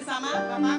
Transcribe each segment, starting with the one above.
bersama, Bapak.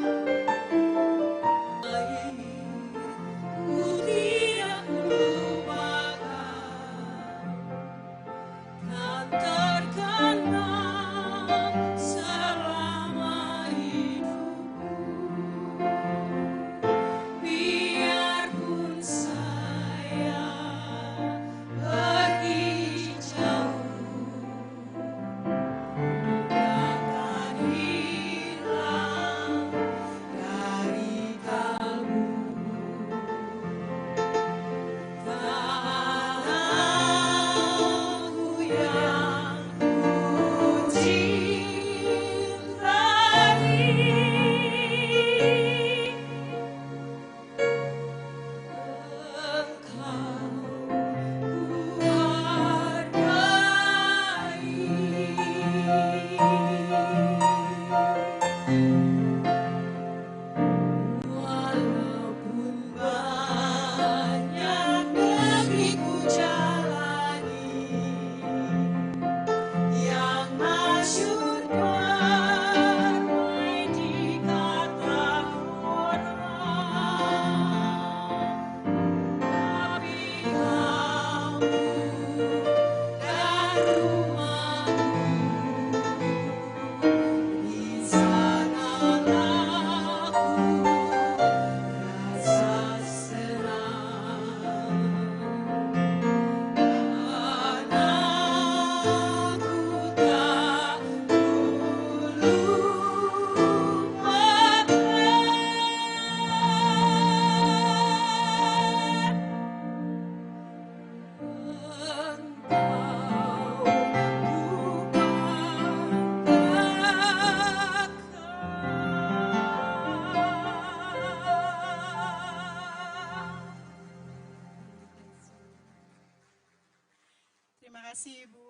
Terima kasih Ibu,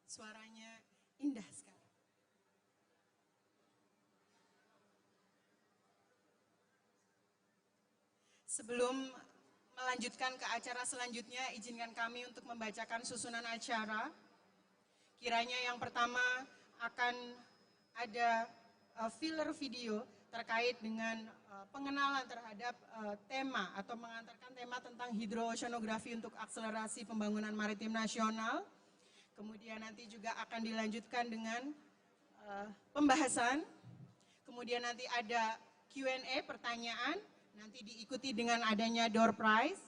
suaranya indah sekali. Sebelum melanjutkan ke acara selanjutnya, izinkan kami untuk membacakan susunan acara. Kiranya yang pertama akan ada filler video terkait dengan pengenalan terhadap tema atau mengantarkan tema tentang hidrooceanografi untuk akselerasi pembangunan maritim nasional. Kemudian nanti juga akan dilanjutkan dengan pembahasan. Kemudian nanti ada Q&A, pertanyaan, nanti diikuti dengan adanya door prize.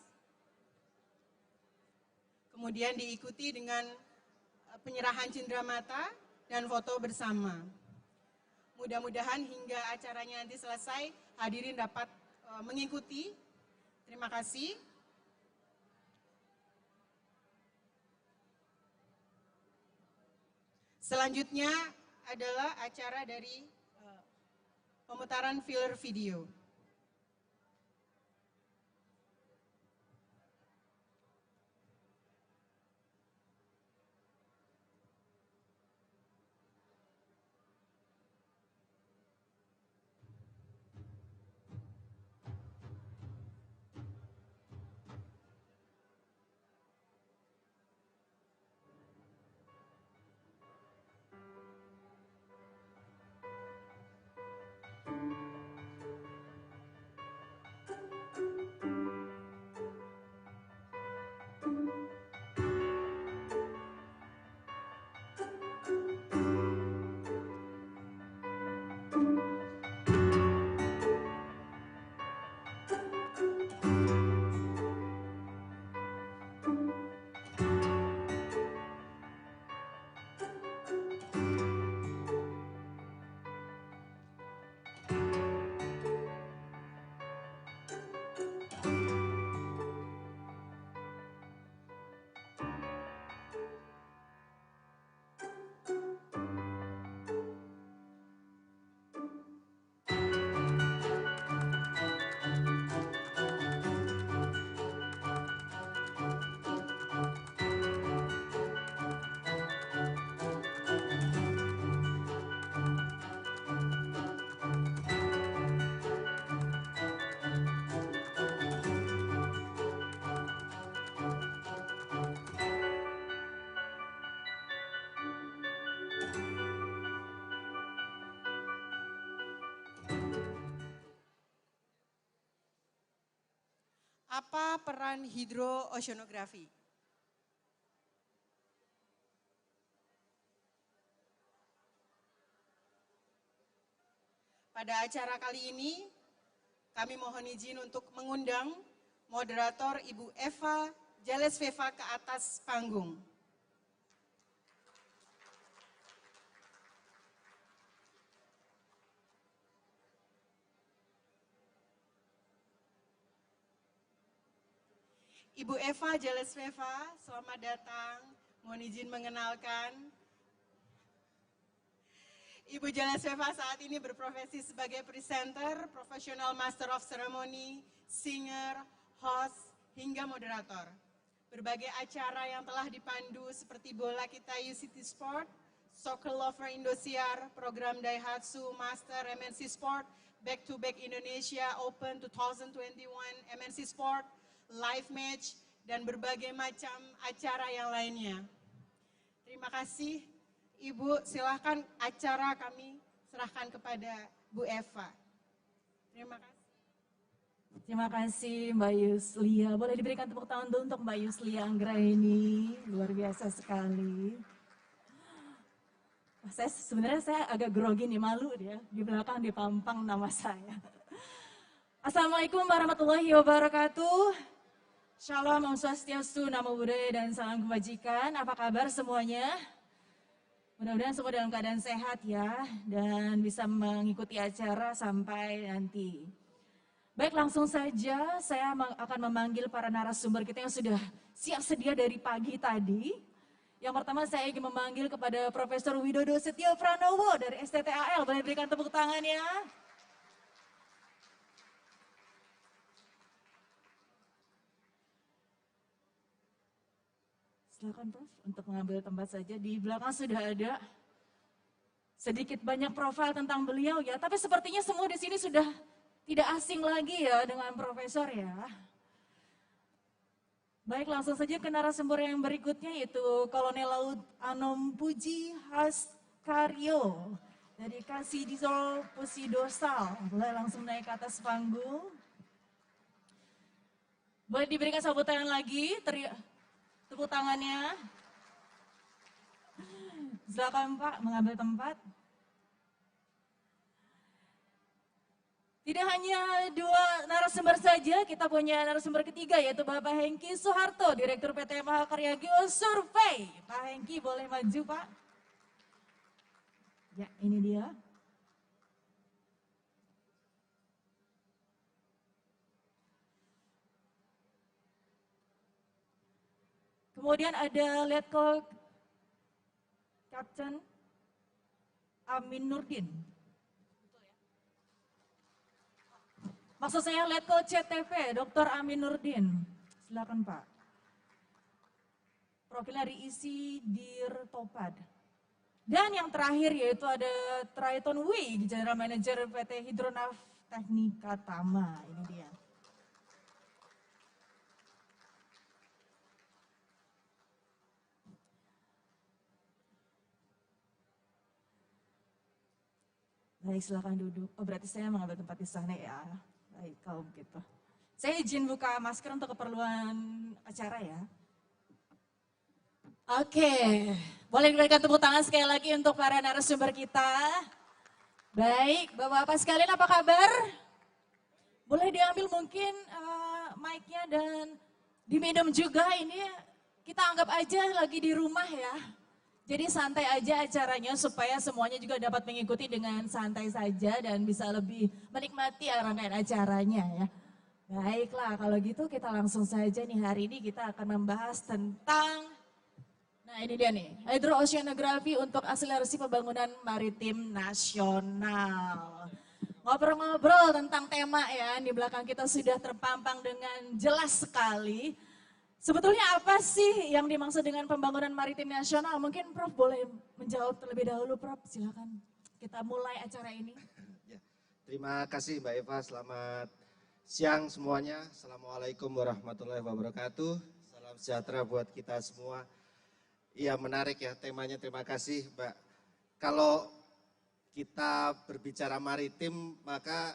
Kemudian diikuti dengan penyerahan cindramata dan foto bersama. Mudah-mudahan hingga acaranya nanti selesai, hadirin dapat mengikuti. Terima kasih. Selanjutnya adalah acara dari pemutaran filler video. apa peran hidrooceanografi? Pada acara kali ini, kami mohon izin untuk mengundang moderator Ibu Eva Jalesveva ke atas panggung. Ibu Eva Jalesveva, selamat datang. Mohon izin mengenalkan. Ibu Jalesveva saat ini berprofesi sebagai presenter, profesional master of ceremony, singer, host, hingga moderator. Berbagai acara yang telah dipandu seperti Bola Kita UCT Sport, Soccer Lover Indosiar, program Daihatsu Master MNC Sport, Back to Back Indonesia Open 2021 MNC Sport, live match, dan berbagai macam acara yang lainnya. Terima kasih, Ibu. Silahkan acara kami serahkan kepada Bu Eva. Terima kasih. Terima kasih Mbak Yuslia. Boleh diberikan tepuk tangan dulu untuk Mbak Yuslia Anggraini. Luar biasa sekali. Sebenarnya saya agak grogi nih, malu dia. Di belakang dipampang nama saya. Assalamualaikum warahmatullahi wabarakatuh. Shalom, Om Swastiastu, Namo Buddhaya, dan salam kebajikan. Apa kabar semuanya? Mudah-mudahan semua dalam keadaan sehat ya, dan bisa mengikuti acara sampai nanti. Baik, langsung saja saya akan memanggil para narasumber kita yang sudah siap sedia dari pagi tadi. Yang pertama saya ingin memanggil kepada Profesor Widodo Setio Pranowo dari STTAL. Boleh berikan tepuk tangannya. Silakan Prof untuk mengambil tempat saja. Di belakang sudah ada sedikit banyak profil tentang beliau ya. Tapi sepertinya semua di sini sudah tidak asing lagi ya dengan Profesor ya. Baik, langsung saja ke narasumber yang berikutnya yaitu Kolonel Laut Anom Puji Haskaryo dari Kasidisol Pusidosal. Boleh langsung naik ke atas panggung. Boleh diberikan sambutan lagi, tepuk tangannya. Silakan Pak mengambil tempat. Tidak hanya dua narasumber saja, kita punya narasumber ketiga yaitu Bapak Hengki Soeharto, Direktur PT Mahakarya Geosurvey. Pak Hengki boleh maju Pak. Ya, ini dia. Kemudian ada Letkol Kapten Amin Nurdin. Maksud saya Letkol CTP, Dr. Amin Nurdin. Silakan Pak. Profilnya diisi Dir Topad. Dan yang terakhir yaitu ada Triton Wei, General Manager PT Hidronav Teknika Tama. Ini dia. Baik, silakan duduk. Oh, berarti saya mengambil tempat di sana ya. Baik, kalau begitu. Saya izin buka masker untuk keperluan acara ya. Oke, boleh diberikan tepuk tangan sekali lagi untuk para narasumber kita. Baik, Bapak-Bapak sekalian apa kabar? Boleh diambil mungkin mic-nya dan diminum juga, ini kita anggap aja lagi di rumah ya. Jadi santai aja acaranya supaya semuanya juga dapat mengikuti dengan santai saja dan bisa lebih menikmati rangkaian acaranya ya. Baiklah, kalau gitu kita langsung saja nih, hari ini kita akan membahas tentang, nah ini dia nih, hidrooceanografi untuk akselerasi pembangunan maritim nasional. Ngobrol-ngobrol tentang tema ya, di belakang kita sudah terpampang dengan jelas sekali. Sebetulnya apa sih yang dimaksud dengan pembangunan maritim nasional? Mungkin Prof boleh menjawab terlebih dahulu, Prof. Silakan kita mulai acara ini. Ya, terima kasih Mbak Eva, selamat siang semuanya. Assalamualaikum warahmatullahi wabarakatuh. Salam sejahtera buat kita semua. Iya, menarik ya temanya, terima kasih Mbak. Kalau kita berbicara maritim, maka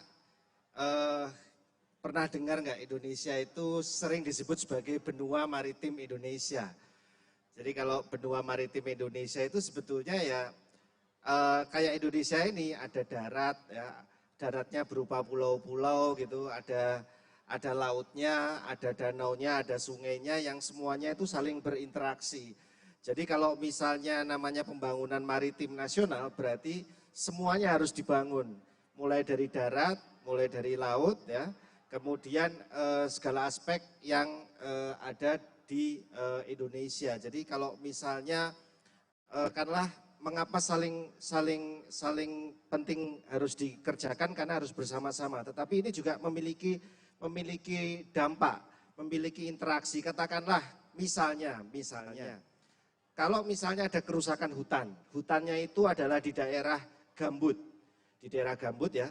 pernah dengar nggak Indonesia itu sering disebut sebagai benua maritim Indonesia. Jadi kalau benua maritim Indonesia itu sebetulnya ya kayak Indonesia ini ada darat ya, daratnya berupa pulau-pulau gitu, ada lautnya, ada danaunya, ada sungainya yang semuanya itu saling berinteraksi. Jadi kalau misalnya namanya pembangunan maritim nasional berarti semuanya harus dibangun, mulai dari darat, mulai dari laut ya, kemudian segala aspek yang ada di Indonesia. Jadi kalau misalnya karena mengapa saling penting harus dikerjakan karena harus bersama-sama. Tetapi ini juga memiliki dampak, memiliki interaksi. Katakanlah misalnya kalau misalnya ada kerusakan hutan, hutannya itu adalah di daerah gambut, ya.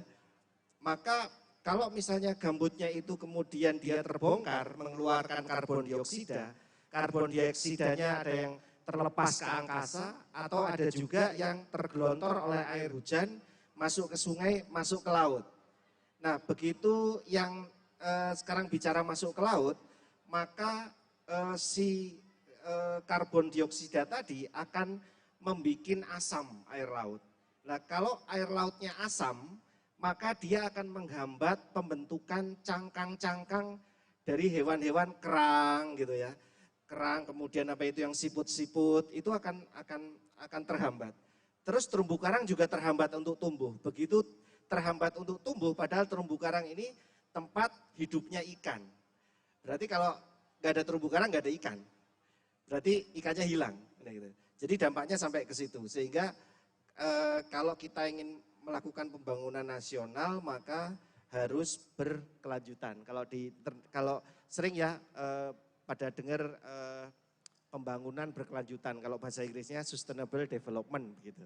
Maka kalau misalnya gambutnya itu kemudian dia terbongkar mengeluarkan karbon dioksida, karbon dioksidanya ada yang terlepas ke angkasa atau ada juga yang tergelontor oleh air hujan masuk ke sungai, masuk ke laut. Nah, begitu yang sekarang bicara masuk ke laut, maka si karbon dioksida tadi akan membuat asam air laut. Nah, kalau air lautnya asam, maka dia akan menghambat pembentukan cangkang-cangkang dari hewan-hewan kerang gitu ya. Kerang, kemudian apa itu yang siput-siput, itu akan terhambat. Terus terumbu karang juga terhambat untuk tumbuh. Begitu terhambat untuk tumbuh, padahal terumbu karang ini tempat hidupnya ikan. Berarti kalau nggak ada terumbu karang, nggak ada ikan. Berarti ikannya hilang. Jadi dampaknya sampai ke situ. Sehingga kalau kita ingin melakukan pembangunan nasional, maka harus berkelanjutan. Kalau sering ya pada dengar pembangunan berkelanjutan. Kalau bahasa Inggrisnya sustainable development gitu.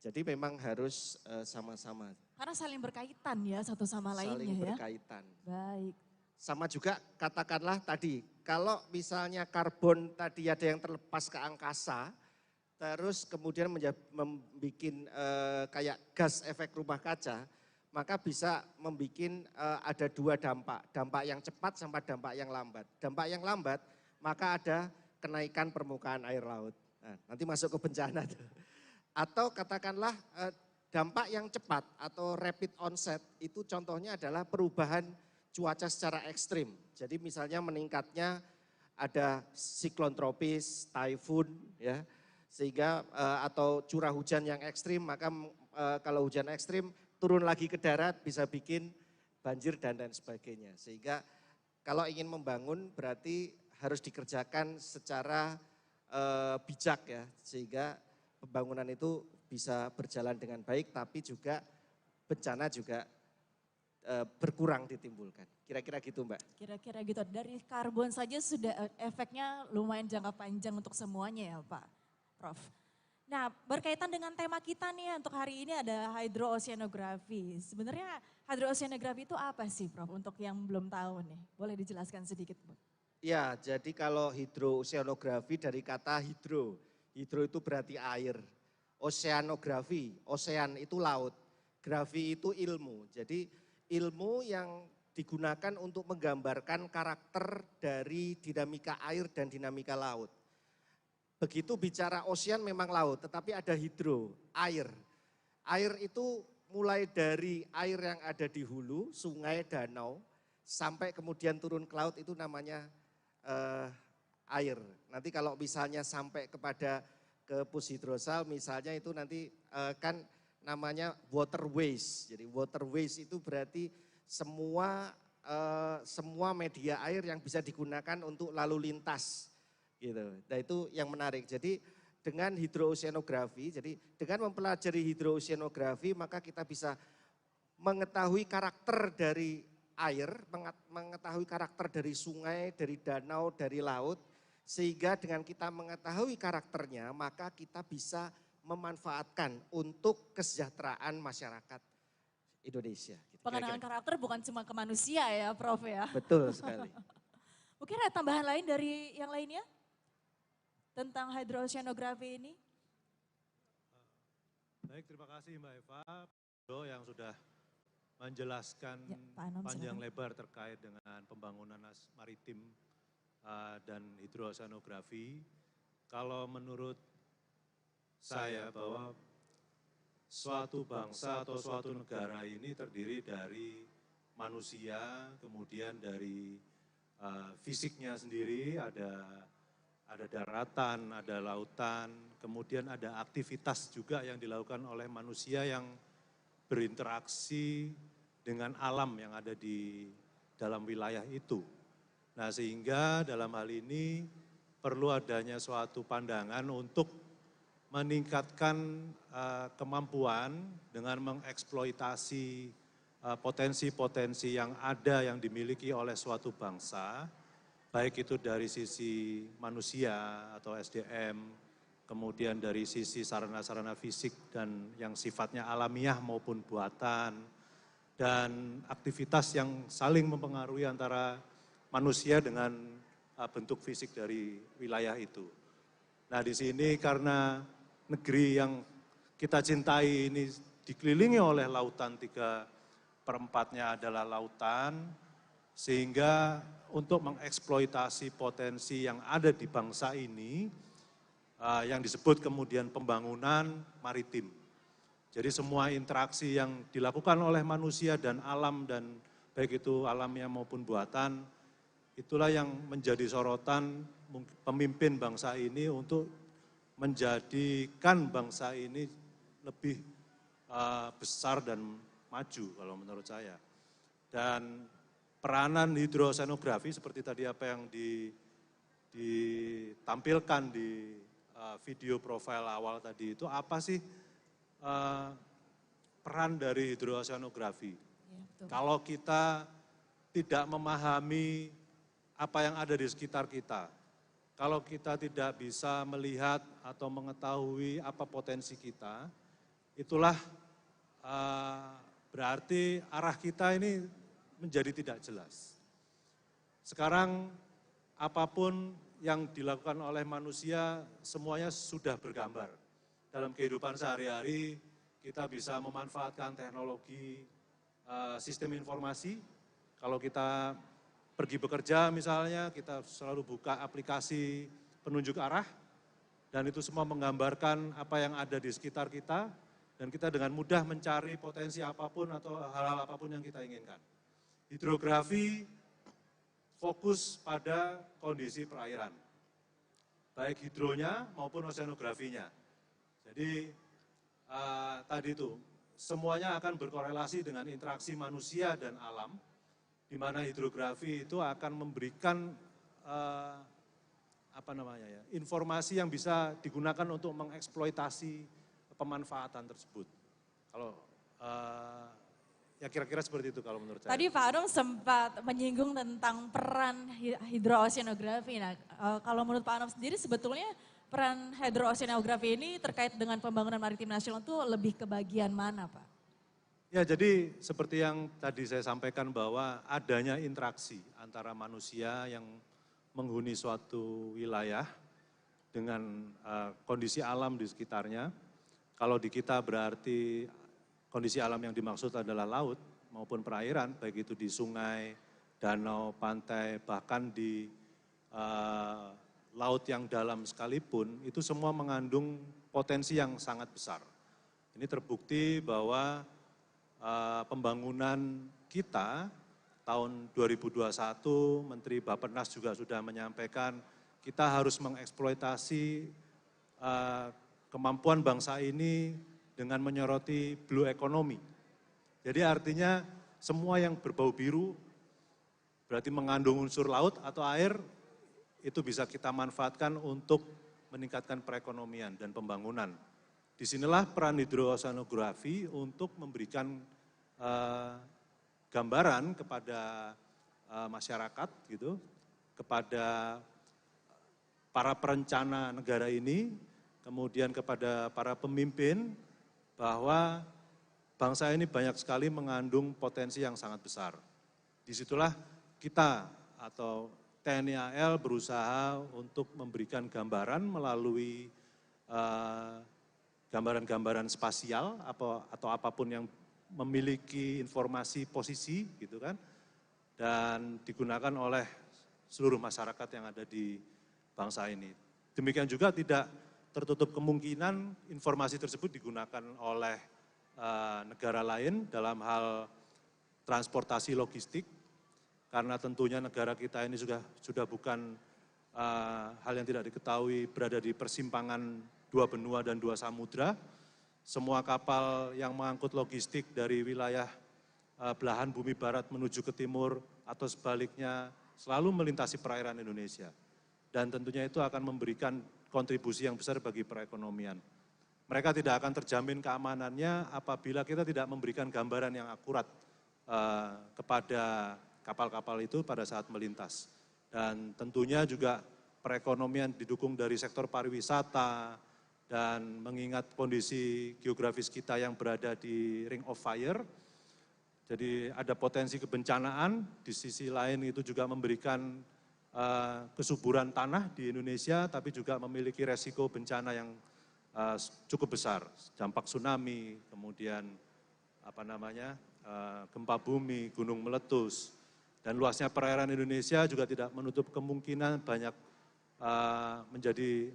Jadi memang harus sama-sama. Karena saling berkaitan ya satu sama lainnya saling ya. berkaitan. Baik. Sama juga katakanlah tadi, kalau misalnya karbon tadi ada yang terlepas ke angkasa, terus kemudian membuat kayak gas efek rumah kaca, maka bisa membuat ada dua dampak. Dampak yang cepat sama dampak yang lambat. Dampak yang lambat, maka ada kenaikan permukaan air laut. Nah, nanti masuk ke bencana tuh. Atau katakanlah dampak yang cepat atau rapid onset, itu contohnya adalah perubahan cuaca secara ekstrim. Jadi misalnya meningkatnya ada siklon tropis, typhoon ya, sehingga atau curah hujan yang ekstrim, maka kalau hujan ekstrim turun lagi ke darat bisa bikin banjir dan lain sebagainya. Sehingga kalau ingin membangun berarti harus dikerjakan secara bijak ya, sehingga pembangunan itu bisa berjalan dengan baik, tapi juga bencana juga berkurang ditimbulkan. Kira-kira gitu Mbak. Kira-kira gitu. Dari karbon saja sudah efeknya lumayan jangka panjang untuk semuanya ya Pak Prof. Nah, berkaitan dengan tema kita nih untuk hari ini ada hidrooceanografi. Sebenarnya hidrooceanografi itu apa sih Prof untuk yang belum tahu nih? Boleh dijelaskan sedikit Bu? Ya, jadi kalau hidrooceanografi dari kata hidro. Hidro itu berarti air. Oceanografi, ocean itu laut. Grafi itu ilmu. Jadi ilmu yang digunakan untuk menggambarkan karakter dari dinamika air dan dinamika laut. Begitu bicara ocean memang laut, tetapi ada hidro, air. Air itu mulai dari air yang ada di hulu, sungai, danau, sampai kemudian turun ke laut itu namanya air. Nanti kalau misalnya sampai kepada ke pushidrosal misalnya itu nanti kan namanya waterways. Jadi waterways itu berarti semua media air yang bisa digunakan untuk lalu lintas gitu. Nah itu yang menarik. Jadi dengan hidrooceanografi, jadi dengan mempelajari hidrooceanografi maka kita bisa mengetahui karakter dari air, mengetahui karakter dari sungai, dari danau, dari laut, sehingga dengan kita mengetahui karakternya maka kita bisa memanfaatkan untuk kesejahteraan masyarakat Indonesia. Pengenalan karakter bukan cuma ke manusia ya Prof ya. Betul sekali. Mungkin ada tambahan lain dari yang lainnya? Tentang hidrooceanografi ini? Baik, terima kasih Mbak Eva yang sudah menjelaskan Ya, Pak Anam, panjang silakan. lebar terkait dengan pembangunan maritim dan hidrooseanografi. Kalau menurut saya bahwa suatu bangsa atau suatu negara ini terdiri dari manusia, kemudian dari fisiknya sendiri, ada daratan, ada lautan, kemudian ada aktivitas juga yang dilakukan oleh manusia yang berinteraksi dengan alam yang ada di dalam wilayah itu. Nah, sehingga dalam hal ini perlu adanya suatu pandangan untuk meningkatkan kemampuan dengan mengeksploitasi potensi-potensi yang ada yang dimiliki oleh suatu bangsa, baik itu dari sisi manusia atau SDM, kemudian dari sisi sarana-sarana fisik dan yang sifatnya alamiah maupun buatan, dan aktivitas yang saling mempengaruhi antara manusia dengan bentuk fisik dari wilayah itu. Nah, di sini karena negeri yang kita cintai ini dikelilingi oleh lautan, 3/4-nya adalah lautan, sehingga untuk mengeksploitasi potensi yang ada di bangsa ini, yang disebut kemudian pembangunan maritim. Jadi semua interaksi yang dilakukan oleh manusia dan alam, dan baik itu alamiah maupun buatan, itulah yang menjadi sorotan pemimpin bangsa ini untuk menjadikan bangsa ini lebih besar dan maju kalau menurut saya. Dan peranan hidroseanografi seperti tadi apa yang ditampilkan di video profil awal tadi itu, apa sih peran dari hidroseanografi? Ya, Kalau kita tidak memahami apa yang ada di sekitar kita, kalau kita tidak bisa melihat atau mengetahui apa potensi kita, itulah berarti arah kita ini menjadi tidak jelas. Sekarang apapun yang dilakukan oleh manusia semuanya sudah bergambar. Dalam kehidupan sehari-hari kita bisa memanfaatkan teknologi sistem informasi. Kalau kita pergi bekerja misalnya, kita selalu buka aplikasi penunjuk arah, dan itu semua menggambarkan apa yang ada di sekitar kita, dan kita dengan mudah mencari potensi apapun atau hal-hal apapun yang kita inginkan. Hidrografi fokus pada kondisi perairan, baik hidronya maupun oseanografinya. Jadi tadi itu semuanya akan berkorelasi dengan interaksi manusia dan alam, di mana hidrografi itu akan memberikan informasi yang bisa digunakan untuk mengeksploitasi pemanfaatan tersebut. Kalau ya kira-kira seperti itu kalau menurut saya. Tadi Pak Anum sempat menyinggung tentang peran hidrooceanografi. Nah, kalau menurut Pak Anum sendiri sebetulnya peran hidrooceanografi ini terkait dengan pembangunan maritim nasional itu lebih ke bagian mana, Pak? Ya, jadi seperti yang tadi saya sampaikan bahwa adanya interaksi antara manusia yang menghuni suatu wilayah dengan kondisi alam di sekitarnya. Kalau di kita berarti kondisi alam yang dimaksud adalah laut maupun perairan, baik itu di sungai, danau, pantai, bahkan di laut yang dalam sekalipun, itu semua mengandung potensi yang sangat besar. Ini terbukti bahwa pembangunan kita tahun 2021, Menteri Bappenas juga sudah menyampaikan kita harus mengeksploitasi kemampuan bangsa ini dengan menyoroti blue economy. Jadi artinya semua yang berbau biru berarti mengandung unsur laut atau air, itu bisa kita manfaatkan untuk meningkatkan perekonomian dan pembangunan. Disinilah peran hidrooceanografi untuk memberikan gambaran kepada masyarakat, gitu, kepada para perencana negara ini, kemudian kepada para pemimpin, bahwa bangsa ini banyak sekali mengandung potensi yang sangat besar. Disitulah kita atau TNI AL berusaha untuk memberikan gambaran melalui gambaran-gambaran spasial atau apapun yang memiliki informasi posisi gitu kan, dan digunakan oleh seluruh masyarakat yang ada di bangsa ini. Demikian juga tidak tertutup kemungkinan informasi tersebut digunakan oleh negara lain dalam hal transportasi logistik, karena tentunya negara kita ini sudah bukan hal yang tidak diketahui berada di persimpangan dua benua dan dua samudra. Semua kapal yang mengangkut logistik dari wilayah belahan bumi barat menuju ke timur atau sebaliknya selalu melintasi perairan Indonesia. Dan tentunya itu akan memberikan kontribusi yang besar bagi perekonomian. Mereka tidak akan terjamin keamanannya apabila kita tidak memberikan gambaran yang akurat kepada kapal-kapal itu pada saat melintas. Dan tentunya juga perekonomian didukung dari sektor pariwisata, dan mengingat kondisi geografis kita yang berada di Ring of Fire, jadi ada potensi kebencanaan, di sisi lain itu juga memberikan kesuburan tanah di Indonesia, tapi juga memiliki resiko bencana yang cukup besar, dampak tsunami, kemudian gempa bumi, gunung meletus, dan luasnya perairan Indonesia juga tidak menutup kemungkinan banyak menjadi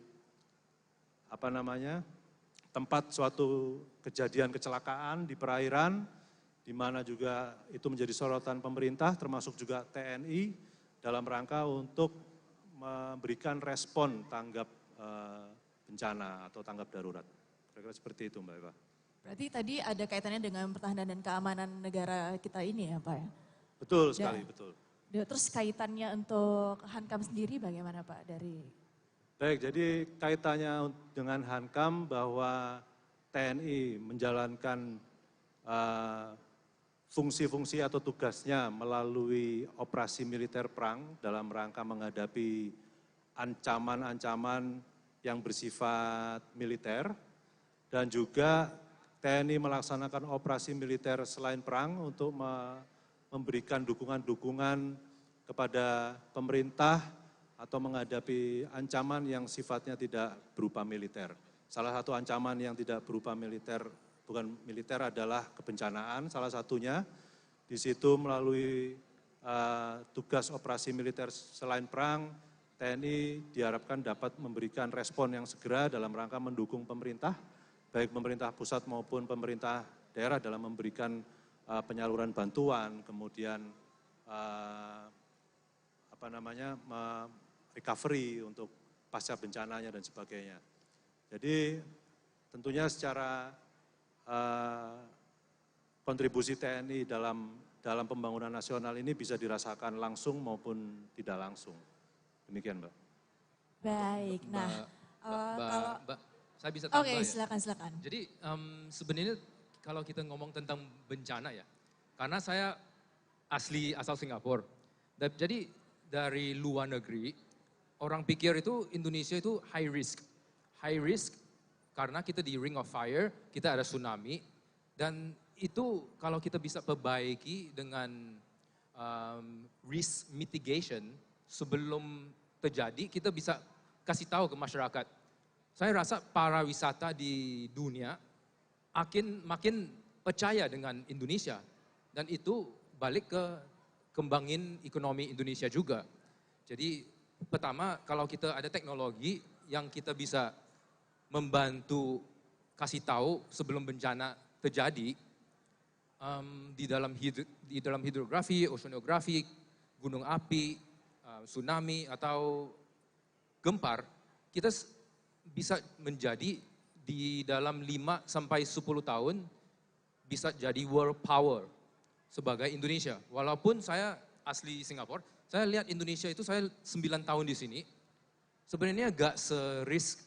tempat suatu kejadian kecelakaan di perairan, di mana juga itu menjadi sorotan pemerintah, termasuk juga TNI, dalam rangka untuk memberikan respon tanggap bencana atau tanggap darurat. Kira-kira seperti itu Mbak Eva. Berarti tadi ada kaitannya dengan pertahanan dan keamanan negara kita ini ya Pak ya? Betul sekali, betul. Terus kaitannya untuk Hankam sendiri bagaimana Pak dari... Baik, jadi kaitannya dengan Hankam bahwa TNI menjalankan fungsi-fungsi atau tugasnya melalui operasi militer perang dalam rangka menghadapi ancaman-ancaman yang bersifat militer, dan juga TNI melaksanakan operasi militer selain perang untuk memberikan dukungan-dukungan kepada pemerintah atau menghadapi ancaman yang sifatnya tidak berupa militer. Salah satu ancaman yang tidak berupa militer, bukan militer, adalah kebencanaan, salah satunya. Di situ melalui tugas operasi militer selain perang, TNI diharapkan dapat memberikan respon yang segera dalam rangka mendukung pemerintah, baik pemerintah pusat maupun pemerintah daerah dalam memberikan penyaluran bantuan, kemudian recovery untuk pasca bencananya dan sebagainya. Jadi tentunya secara kontribusi TNI dalam pembangunan nasional ini bisa dirasakan langsung maupun tidak langsung. Demikian Mbak. Baik, Mbak, saya bisa tambah ya? Silakan. Jadi sebenarnya kalau kita ngomong tentang bencana ya, karena saya asal Singapura. Jadi dari luar negeri, orang pikir itu Indonesia itu high risk. High risk karena kita di Ring of Fire, kita ada tsunami, dan itu kalau kita bisa perbaiki dengan risk mitigation sebelum terjadi, kita bisa kasih tahu ke masyarakat. Saya rasa para wisata di dunia makin percaya dengan Indonesia, dan itu balik ke kembangin ekonomi Indonesia juga. Jadi pertama, kalau kita ada teknologi yang kita bisa membantu kasih tahu sebelum bencana terjadi, di dalam hidrografi, oceanografi, gunung api, tsunami atau gempar, kita bisa menjadi di dalam 5 sampai 10 tahun bisa jadi world power sebagai Indonesia. Walaupun saya asli Singapura, saya lihat Indonesia itu saya 9 tahun di sini, sebenarnya gak se-risk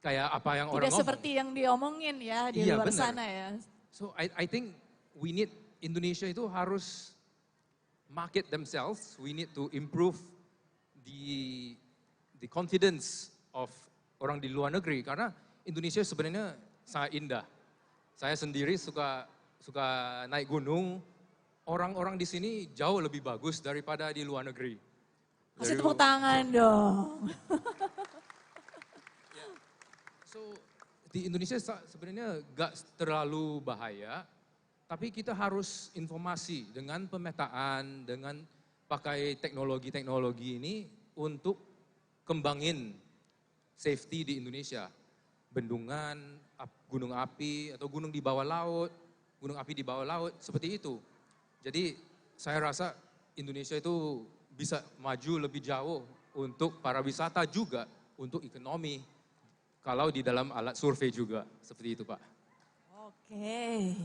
kayak apa yang orang ngomong. Tidak seperti yang diomongin ya di luar bener. sana ya. So I think we need Indonesia itu harus market themselves, we need to improve the confidence of orang di luar negeri, karena Indonesia sebenarnya sangat indah. Saya sendiri suka naik gunung, orang-orang di sini jauh lebih bagus daripada di luar negeri. Kasih tepuk tangan dong. di Indonesia sebenarnya gak terlalu bahaya, tapi kita harus informasi dengan pemetaan, dengan pakai teknologi-teknologi ini untuk kembangin safety di Indonesia. Bendungan, gunung api, atau gunung di bawah laut, gunung api di bawah laut, seperti itu. Jadi saya rasa Indonesia itu bisa maju lebih jauh untuk para wisata juga, untuk ekonomi. Kalau di dalam alat survei juga, seperti itu Pak. Oke.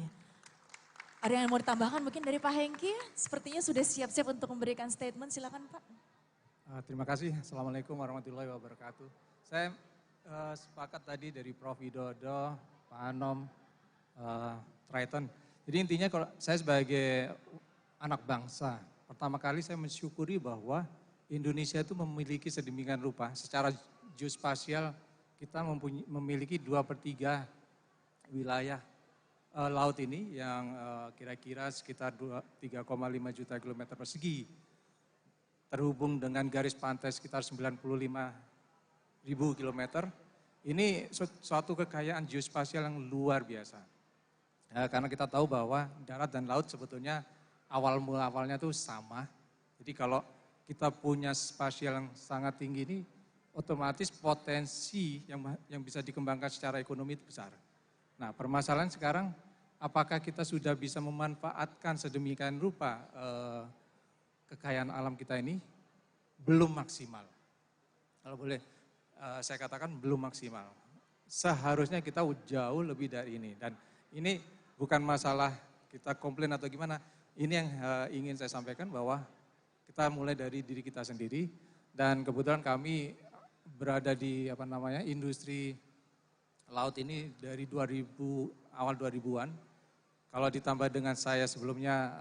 Ada yang mau ditambahkan mungkin dari Pak Hengki? Sepertinya sudah siap-siap untuk memberikan statement, silakan Pak. Terima kasih. Assalamualaikum warahmatullahi wabarakatuh. Saya sepakat tadi dari Prof. Widodo, Pak Anom, Triton. Jadi intinya kalau saya sebagai anak bangsa, pertama kali saya mensyukuri bahwa Indonesia itu memiliki sedemikian rupa. Secara geospasial kita memiliki 2/3 wilayah laut ini yang kira-kira sekitar 3,5 juta kilometer persegi. Terhubung dengan garis pantai sekitar 95.000 kilometer. Ini suatu kekayaan geospasial yang luar biasa. Karena kita tahu bahwa darat dan laut sebetulnya awalnya itu sama. Jadi kalau kita punya spasial yang sangat tinggi ini, otomatis potensi yang bisa dikembangkan secara ekonomi itu besar. Nah, permasalahan sekarang apakah kita sudah bisa memanfaatkan sedemikian rupa kekayaan alam kita ini? Belum maksimal. Kalau boleh saya katakan belum maksimal. Seharusnya kita jauh lebih dari ini. Dan ini bukan masalah kita komplain atau gimana. Ini yang ingin saya sampaikan bahwa kita mulai dari diri kita sendiri. Dan kebetulan kami berada di industri laut ini dari awal 2000-an. Kalau ditambah dengan saya sebelumnya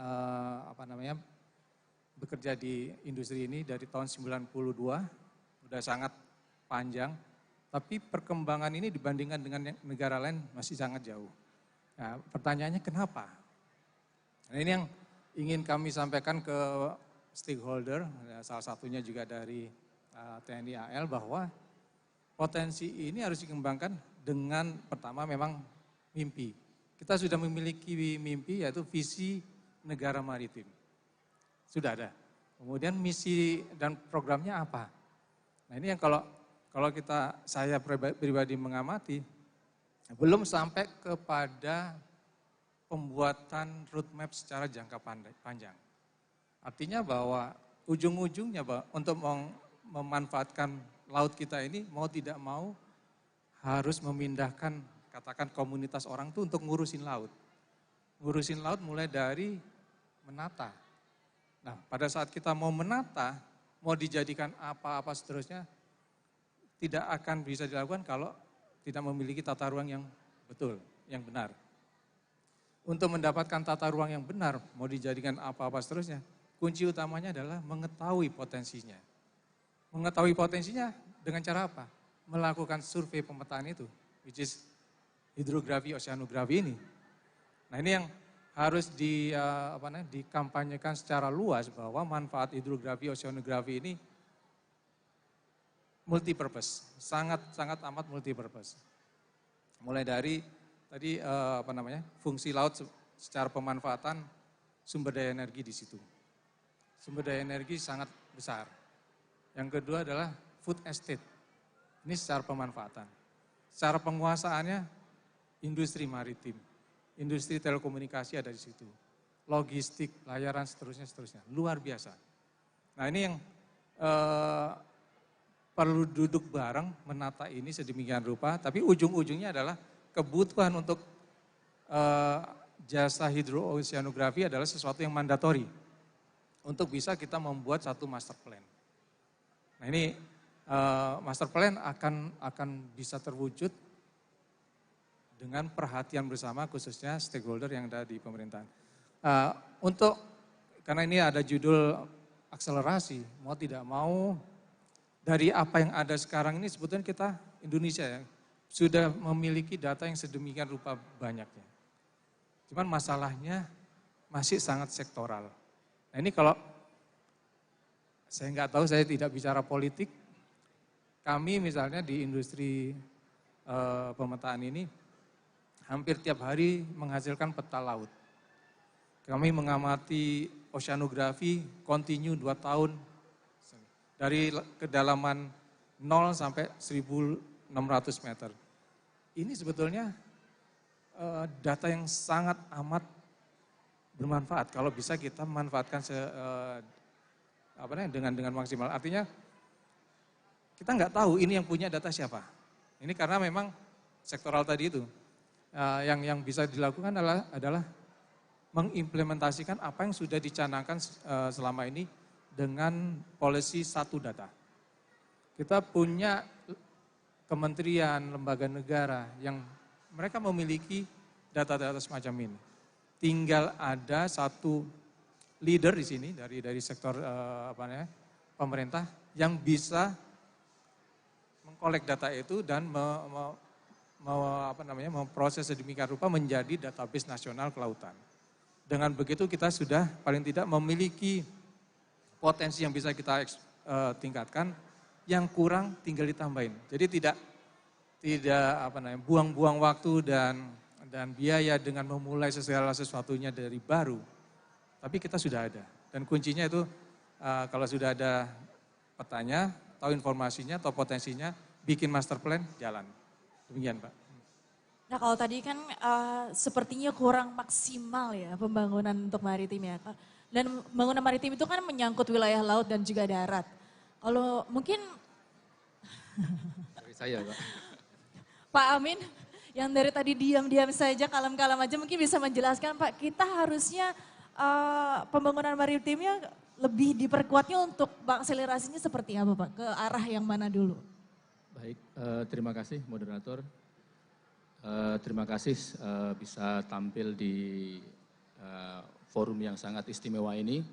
bekerja di industri ini dari tahun 92, udah sangat panjang. Tapi perkembangan ini dibandingkan dengan negara lain masih sangat jauh. Nah, pertanyaannya kenapa? Nah, ini yang ingin kami sampaikan ke stakeholder, salah satunya juga dari TNI AL, bahwa potensi ini harus dikembangkan dengan pertama memang mimpi. Kita sudah memiliki mimpi yaitu visi negara maritim. Sudah ada. Kemudian misi dan programnya apa? Nah ini yang kalau saya pribadi mengamati, belum sampai kepada pembuatan roadmap secara jangka panjang. Artinya bahwa ujung-ujungnya untuk memanfaatkan laut kita ini mau tidak mau harus memindahkan katakan komunitas orang itu untuk ngurusin laut. Ngurusin laut mulai dari menata. Nah pada saat kita mau menata, mau dijadikan apa-apa seterusnya, tidak akan bisa dilakukan kalau tidak memiliki tata ruang yang betul, yang benar. Untuk mendapatkan tata ruang yang benar, mau dijadikan apa-apa seterusnya, kunci utamanya adalah mengetahui potensinya. Mengetahui potensinya dengan cara apa? Melakukan survei pemetaan itu, which is hidrografi, oceanografi ini. Nah ini yang harus dikampanyekan secara luas bahwa manfaat hidrografi, oceanografi ini multipurpose, sangat amat multipurpose. Mulai dari tadi fungsi laut secara pemanfaatan sumber daya energi di situ. Sumber daya energi sangat besar. Yang kedua adalah food estate. Ini secara pemanfaatan. Secara penguasaannya industri maritim, industri telekomunikasi ada di situ. Logistik, layaran seterusnya. Luar biasa. Nah ini yang perlu duduk bareng menata ini sedemikian rupa, tapi ujung-ujungnya adalah kebutuhan untuk jasa hidrooceanografi adalah sesuatu yang mandatori untuk bisa kita membuat satu master plan. Nah ini master plan akan bisa terwujud dengan perhatian bersama khususnya stakeholder yang ada di pemerintahan. Karena ini ada judul akselerasi, mau tidak mau dari apa yang ada sekarang ini sebetulnya kita Indonesia ya, sudah memiliki data yang sedemikian rupa banyaknya. Cuman masalahnya masih sangat sektoral. Nah ini kalau saya nggak tahu, saya tidak bicara politik. Kami misalnya di industri pemetaan ini hampir tiap hari menghasilkan peta laut. Kami mengamati oceanografi kontinu 2 tahun dari kedalaman 0 sampai 1.600 meter. Ini sebetulnya data yang sangat amat bermanfaat kalau bisa kita manfaatkan dengan maksimal. Artinya kita nggak tahu ini yang punya data siapa. Ini karena memang sektoral tadi itu yang bisa dilakukan adalah mengimplementasikan apa yang sudah dicanangkan selama ini dengan policy satu data. Kita punya kementerian, lembaga negara yang mereka memiliki data-data semacam ini. Tinggal ada satu leader di sini dari sektor pemerintah yang bisa mengkolek data itu dan memproses sedemikian rupa menjadi database nasional kelautan. Dengan begitu kita sudah paling tidak memiliki potensi yang bisa kita tingkatkan, yang kurang tinggal ditambahin. Jadi tidak buang-buang waktu dan biaya dengan memulai segala sesuatunya dari baru. Tapi kita sudah ada. Dan kuncinya itu kalau sudah ada petanya, tahu informasinya, tahu potensinya, bikin master plan, jalan. Demikian Pak. Nah kalau tadi kan sepertinya kurang maksimal ya pembangunan untuk maritim ya. Dan pembangunan maritim itu kan menyangkut wilayah laut dan juga darat. Kalau mungkin Dari saya Pak. Pak Amin yang dari tadi diam-diam saja, kalem-kalem aja mungkin bisa menjelaskan Pak, kita harusnya pembangunan maritimnya lebih diperkuatnya untuk akselerasinya seperti apa Pak? Ke arah yang mana dulu? Baik, terima kasih moderator. Terima kasih bisa tampil di forum yang sangat istimewa ini.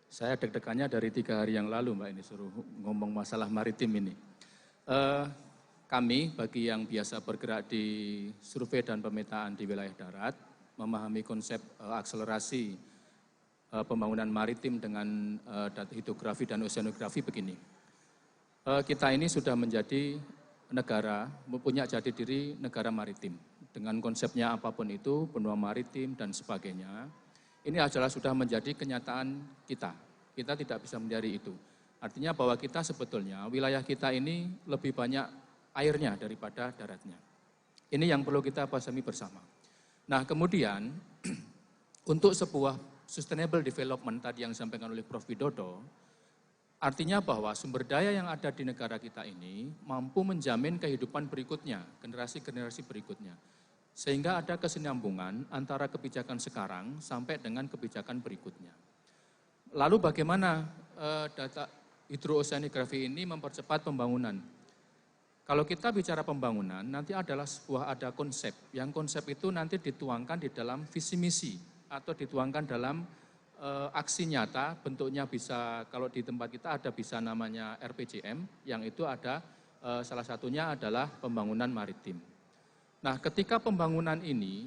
Saya deg-degannya dari 3 hari yang lalu Mbak ini suruh ngomong masalah maritim ini. Kami bagi yang biasa bergerak di survei dan pemetaan di wilayah darat, memahami konsep akselerasi pembangunan maritim dengan data hidrografi dan oceanografi begini. Kita ini sudah menjadi negara, mempunyai jati diri negara maritim. Dengan konsepnya apapun itu, benua maritim dan sebagainya, ini adalah sudah menjadi kenyataan kita. Kita tidak bisa menghindari itu. Artinya bahwa kita sebetulnya, wilayah kita ini lebih banyak airnya daripada daratnya. Ini yang perlu kita pahami bersama. Nah kemudian, untuk sebuah sustainable development tadi yang disampaikan oleh Prof. Widodo, artinya bahwa sumber daya yang ada di negara kita ini mampu menjamin kehidupan berikutnya, generasi-generasi berikutnya. Sehingga ada kesinambungan antara kebijakan sekarang sampai dengan kebijakan berikutnya. Lalu bagaimana data hidrooceanografi ini mempercepat pembangunan? Kalau kita bicara pembangunan, nanti adalah ada konsep. Yang konsep itu nanti dituangkan di dalam visi misi atau dituangkan dalam aksi nyata, bentuknya bisa, kalau di tempat kita ada bisa namanya RPJM, yang itu ada salah satunya adalah pembangunan maritim. Nah ketika pembangunan ini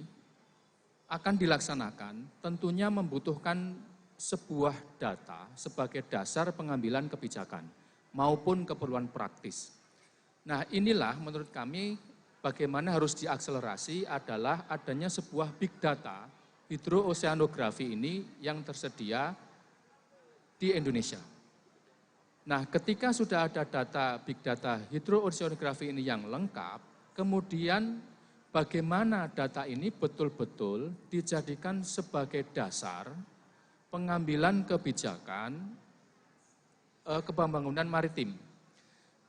akan dilaksanakan, tentunya membutuhkan sebuah data sebagai dasar pengambilan kebijakan maupun keperluan praktis. Nah inilah menurut kami bagaimana harus diakselerasi adalah adanya sebuah big data hidrooceanografi ini yang tersedia di Indonesia. Nah ketika sudah ada data big data hidrooceanografi ini yang lengkap, kemudian bagaimana data ini betul-betul dijadikan sebagai dasar pengambilan kebijakan pembangunan maritim.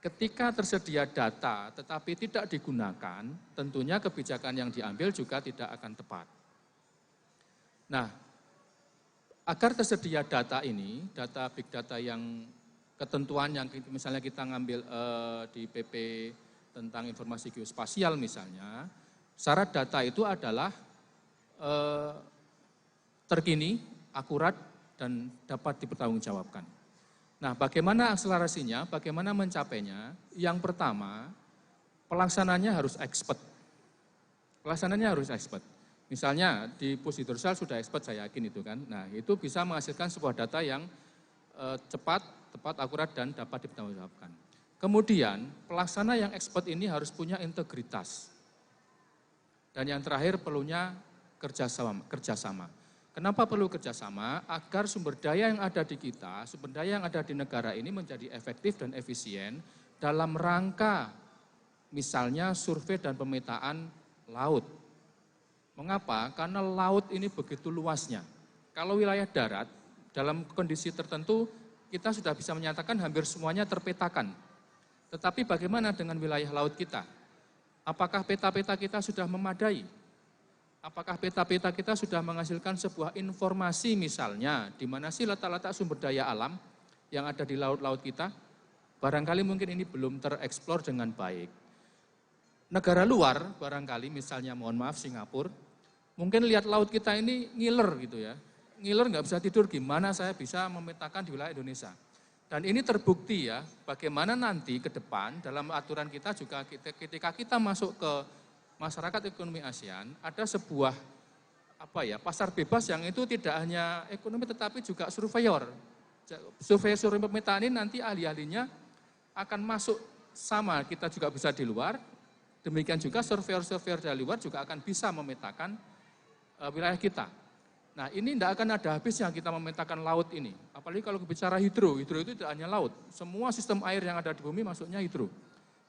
Ketika tersedia data tetapi tidak digunakan, tentunya kebijakan yang diambil juga tidak akan tepat. Nah, agar tersedia data ini, data big data yang ketentuan yang misalnya kita ngambil di PP tentang informasi geospasial misalnya, syarat data itu adalah terkini, akurat, dan dapat dipertanggungjawabkan. Nah, bagaimana akselerasinya, bagaimana mencapainya? Yang pertama, pelaksananya harus expert. Pelaksananya harus expert. Misalnya di Pushidrosal sudah expert, saya yakin itu kan. Nah, itu bisa menghasilkan sebuah data yang cepat, tepat, akurat, dan dapat dipertanggungjawabkan. Kemudian pelaksana yang expert ini harus punya integritas. Dan yang terakhir perlunya kerjasama. Kenapa perlu kerjasama? Agar sumber daya yang ada di kita, sumber daya yang ada di negara ini menjadi efektif dan efisien dalam rangka misalnya survei dan pemetaan laut. Mengapa? Karena laut ini begitu luasnya. Kalau wilayah darat, dalam kondisi tertentu kita sudah bisa menyatakan hampir semuanya terpetakan. Tetapi bagaimana dengan wilayah laut kita? Apakah peta-peta kita sudah memadai? Apakah peta-peta kita sudah menghasilkan sebuah informasi misalnya, di mana sih letak-letak sumber daya alam yang ada di laut-laut kita? Barangkali mungkin ini belum tereksplor dengan baik. Negara luar, barangkali misalnya mohon maaf Singapura, mungkin lihat laut kita ini ngiler gitu ya. Ngiler nggak bisa tidur, gimana saya bisa memetakan di wilayah Indonesia. Dan ini terbukti ya, bagaimana nanti ke depan dalam aturan kita juga ketika kita masuk ke masyarakat ekonomi ASEAN, ada sebuah pasar bebas yang itu tidak hanya ekonomi tetapi juga surveyor. Survei pemetaan ini nanti ahli-ahlinya akan masuk sama, kita juga bisa di luar, demikian juga surveyor-surveyor dari luar juga akan bisa memetakan wilayah kita. Nah ini tidak akan ada habisnya kita memetakan laut ini. Apalagi kalau bicara hidro itu tidak hanya laut. Semua sistem air yang ada di bumi masuknya hidro.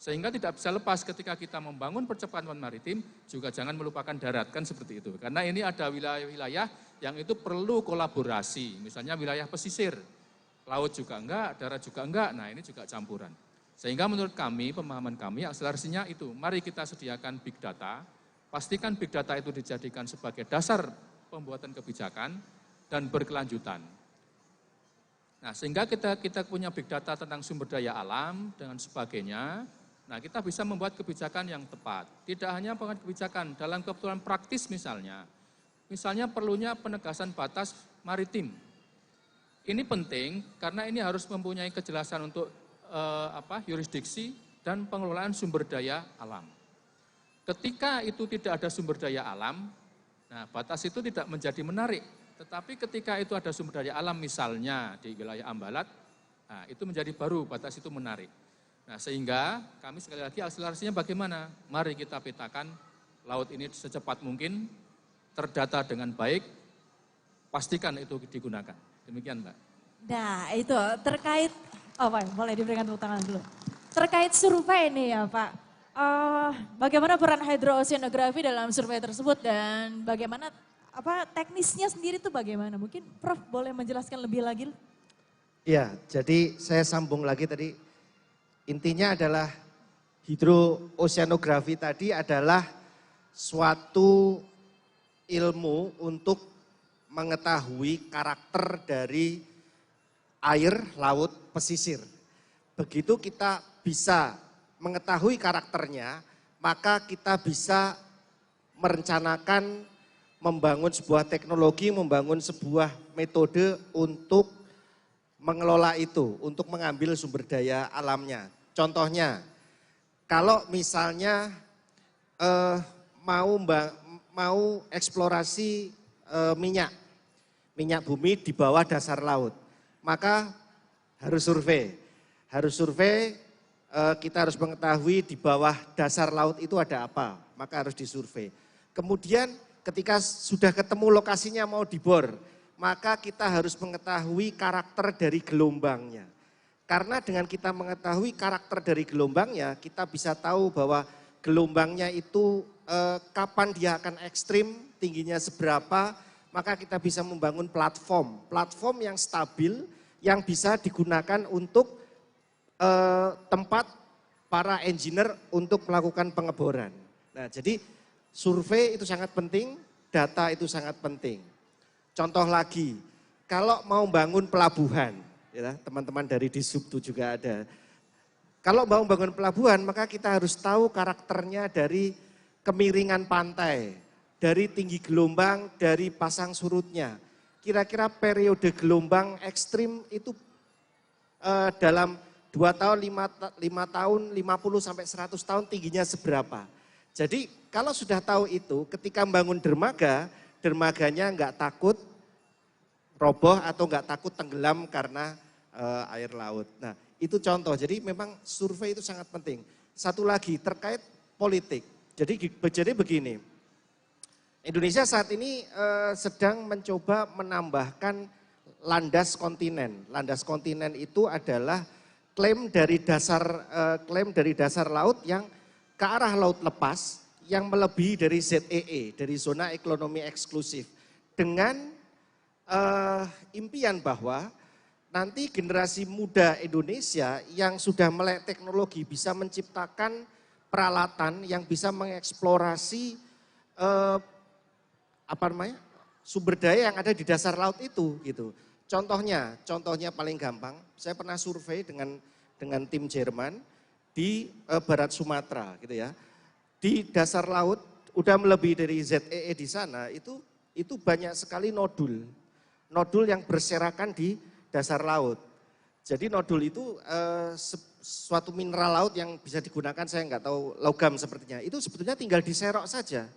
Sehingga tidak bisa lepas ketika kita membangun percepatan maritim, juga jangan melupakan darat, kan seperti itu. Karena ini ada wilayah-wilayah yang itu perlu kolaborasi. Misalnya wilayah pesisir, laut juga enggak, darat juga enggak, nah ini juga campuran. Sehingga menurut kami, pemahaman kami, akselerasinya itu, mari kita sediakan big data, pastikan big data itu dijadikan sebagai dasar pembuatan kebijakan dan berkelanjutan. Nah, sehingga kita punya big data tentang sumber daya alam dan sebagainya. Nah, kita bisa membuat kebijakan yang tepat. Tidak hanya membuat kebijakan dalam kebetulan praktis misalnya perlunya penegasan batas maritim. Ini penting karena ini harus mempunyai kejelasan untuk yurisdiksi dan pengelolaan sumber daya alam. Ketika itu tidak ada sumber daya alam, nah, batas itu tidak menjadi menarik, tetapi ketika itu ada sumber daya alam misalnya di wilayah Ambalat, nah, itu menjadi baru batas itu menarik. Nah, sehingga kami sekali lagi akselerasinya bagaimana? Mari kita petakan laut ini secepat mungkin, terdata dengan baik, pastikan itu digunakan. Demikian Mbak. Nah itu terkait, boleh diberikan tepuk tangan dulu. Terkait survei ini ya Pak. Bagaimana peran hidrooceanografi dalam survei tersebut dan bagaimana teknisnya sendiri itu bagaimana? Mungkin Prof boleh menjelaskan lebih lagi? Ya, jadi saya sambung lagi tadi. Intinya adalah hidrooceanografi tadi adalah suatu ilmu untuk mengetahui karakter dari air, laut, pesisir. Begitu kita bisa mengetahui karakternya, maka kita bisa merencanakan membangun sebuah teknologi, membangun sebuah metode untuk mengelola itu, untuk mengambil sumber daya alamnya. Contohnya, kalau misalnya mau eksplorasi minyak bumi di bawah dasar laut, maka harus survei. Kita harus mengetahui di bawah dasar laut itu ada apa, maka harus disurvei. Kemudian ketika sudah ketemu lokasinya mau dibor, maka kita harus mengetahui karakter dari gelombangnya. Karena dengan kita mengetahui karakter dari gelombangnya, kita bisa tahu bahwa gelombangnya itu kapan dia akan ekstrim, tingginya seberapa, maka kita bisa membangun platform yang stabil, yang bisa digunakan untuk tempat para engineer untuk melakukan pengeboran. Nah, jadi survei itu sangat penting, data itu sangat penting. Contoh lagi, kalau mau bangun pelabuhan, ya, teman-teman dari Disubtu juga ada. Kalau mau bangun pelabuhan, maka kita harus tahu karakternya dari kemiringan pantai, dari tinggi gelombang, dari pasang surutnya. Kira-kira periode gelombang ekstrim itu dalam 2 tahun, 5 tahun, 50 sampai 100 tahun tingginya seberapa. Jadi kalau sudah tahu itu, ketika membangun dermaganya nggak takut roboh atau nggak takut tenggelam karena air laut. Nah Itu contoh, jadi memang survei itu sangat penting. Satu lagi terkait politik. Jadi begini, Indonesia saat ini sedang mencoba menambahkan landas kontinen. Landas kontinen itu adalah klaim dari dasar laut yang ke arah laut lepas yang melebihi dari ZEE, dari zona ekonomi eksklusif. Dengan impian bahwa nanti generasi muda Indonesia yang sudah melek teknologi bisa menciptakan peralatan yang bisa mengeksplorasi sumber daya yang ada di dasar laut itu gitu. Contohnya paling gampang, saya pernah survei dengan tim Jerman di barat Sumatera gitu ya. Di dasar laut udah melebihi dari ZEE di sana itu banyak sekali nodul yang berserakan di dasar laut. Jadi nodul itu suatu mineral laut yang bisa digunakan, saya nggak tahu, logam sepertinya. Itu sebetulnya tinggal diserok saja.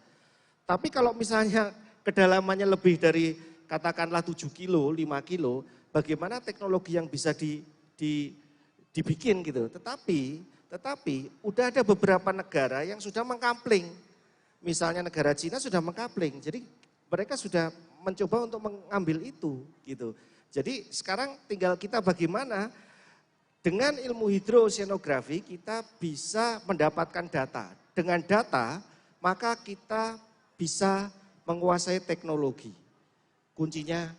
Tapi kalau misalnya kedalamannya lebih dari katakanlah 7 kilo, 5 kilo, bagaimana teknologi yang bisa dibikin gitu. Tetapi udah ada beberapa negara yang sudah mengkampling. Misalnya negara Cina sudah mengkampling. Jadi mereka sudah mencoba untuk mengambil itu gitu. Jadi sekarang tinggal kita bagaimana dengan ilmu hidroseanografi kita bisa mendapatkan data. Dengan data maka kita bisa menguasai teknologi. Kuncinya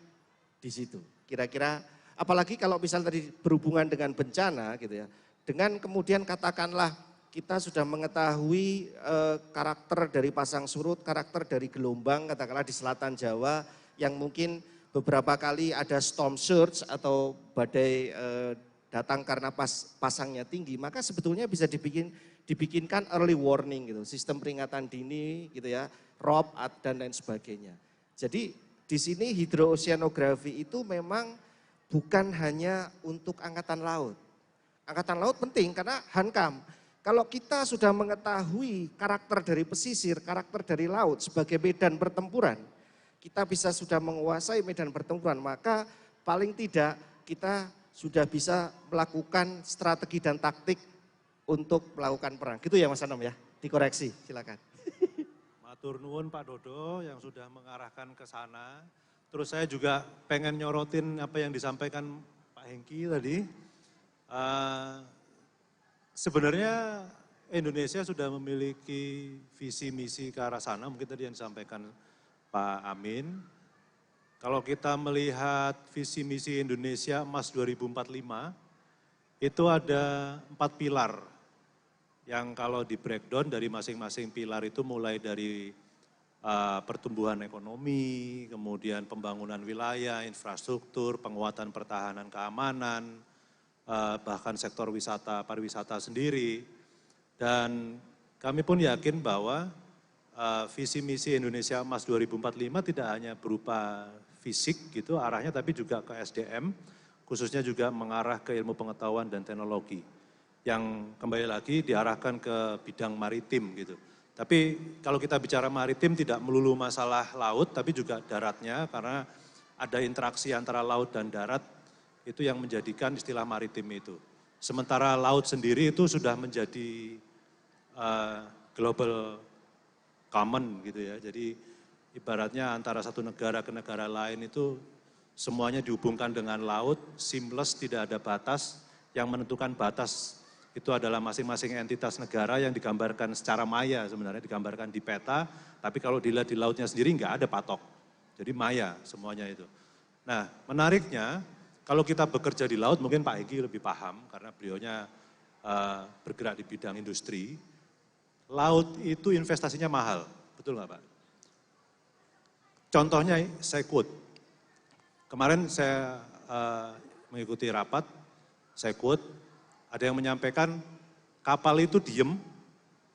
di situ. Kira-kira apalagi kalau misalnya tadi berhubungan dengan bencana gitu ya. Dengan kemudian katakanlah kita sudah mengetahui karakter dari pasang surut, karakter dari gelombang katakanlah di selatan Jawa yang mungkin beberapa kali ada storm surge atau badai datang karena pasangnya tinggi, maka sebetulnya bisa dibikinkan early warning gitu, sistem peringatan dini gitu ya, ROP dan lain sebagainya. Jadi di sini hidrooceanografi itu memang bukan hanya untuk angkatan laut. Angkatan laut penting karena hankam. Kalau kita sudah mengetahui karakter dari pesisir, karakter dari laut sebagai medan pertempuran, kita sudah menguasai medan pertempuran, maka paling tidak kita sudah bisa melakukan strategi dan taktik untuk melakukan perang. Gitu ya Mas Anom ya, dikoreksi silakan. Matur nuwun Pak Dodo yang sudah mengarahkan ke sana. Terus saya juga pengen nyorotin apa yang disampaikan Pak Hengki tadi. Sebenarnya Indonesia sudah memiliki visi misi ke arah sana, mungkin tadi yang disampaikan Pak Amin. Kalau kita melihat visi misi Indonesia Emas 2045, itu ada 4 pilar yang kalau di breakdown dari masing-masing pilar itu mulai dari pertumbuhan ekonomi, kemudian pembangunan wilayah, infrastruktur, penguatan pertahanan keamanan, bahkan sektor wisata, pariwisata sendiri. Dan kami pun yakin bahwa visi misi Indonesia Emas 2045 tidak hanya berupa fisik gitu arahnya, tapi juga ke SDM, khususnya juga mengarah ke ilmu pengetahuan dan teknologi. Yang kembali lagi diarahkan ke bidang maritim gitu. Tapi kalau kita bicara maritim tidak melulu masalah laut, tapi juga daratnya karena ada interaksi antara laut dan darat, itu yang menjadikan istilah maritim itu. Sementara laut sendiri itu sudah menjadi global common gitu ya. Jadi ibaratnya antara satu negara ke negara lain itu semuanya dihubungkan dengan laut, seamless, tidak ada batas. Yang menentukan batas itu adalah masing-masing entitas negara yang digambarkan secara maya sebenarnya, digambarkan di peta. Tapi kalau dilihat di lautnya sendiri nggak ada patok. Jadi maya semuanya itu. Nah menariknya, kalau kita bekerja di laut, mungkin Pak Hengki lebih paham karena beliaunya bergerak di bidang industri. Laut itu investasinya mahal, betul nggak Pak? Contohnya saya quote, kemarin saya mengikuti rapat, saya quote, ada yang menyampaikan kapal itu diem,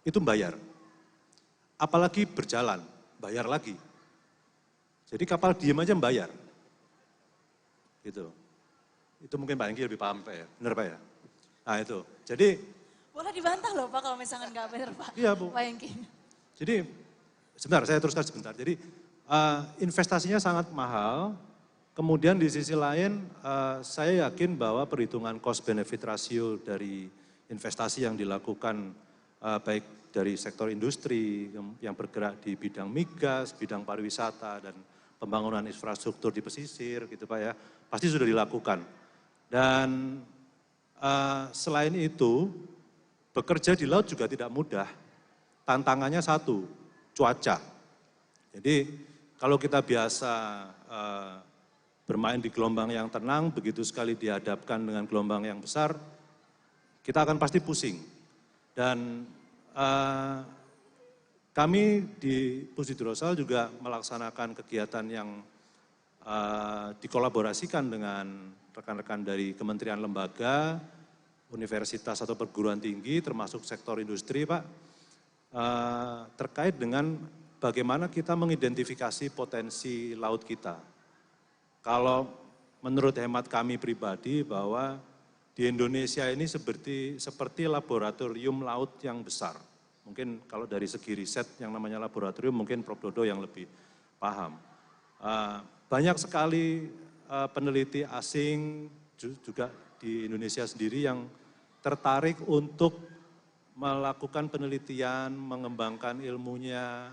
itu bayar. Apalagi berjalan, bayar lagi. Jadi kapal diem aja bayar. Gitu. Itu mungkin Pak Hengki lebih paham Pak ya, benar Pak ya? Nah itu, jadi. Boleh dibantah loh Pak kalau misalkan nggak benar Pak. Iya Bu. Pak Hengki. Jadi, sebentar saya teruskan sebentar. Jadi investasinya sangat mahal kemudian di sisi lain saya yakin bahwa perhitungan cost benefit ratio dari investasi yang dilakukan baik dari sektor industri yang bergerak di bidang migas, bidang pariwisata dan pembangunan infrastruktur di pesisir gitu Pak ya, pasti sudah dilakukan. Dan selain itu, bekerja di laut juga tidak mudah. Tantangannya satu, cuaca. Jadi kalau kita biasa bermain di gelombang yang tenang, begitu sekali dihadapkan dengan gelombang yang besar, kita akan pasti pusing. Dan kami di Pusidrosal juga melaksanakan kegiatan yang dikolaborasikan dengan rekan-rekan dari kementerian lembaga, universitas atau perguruan tinggi, termasuk sektor industri Pak, terkait dengan bagaimana kita mengidentifikasi potensi laut kita. Kalau menurut hemat kami pribadi bahwa di Indonesia ini seperti laboratorium laut yang besar. Mungkin kalau dari segi riset yang namanya laboratorium mungkin Prof. Dodo yang lebih paham. Banyak sekali peneliti asing juga di Indonesia sendiri yang tertarik untuk melakukan penelitian, mengembangkan ilmunya,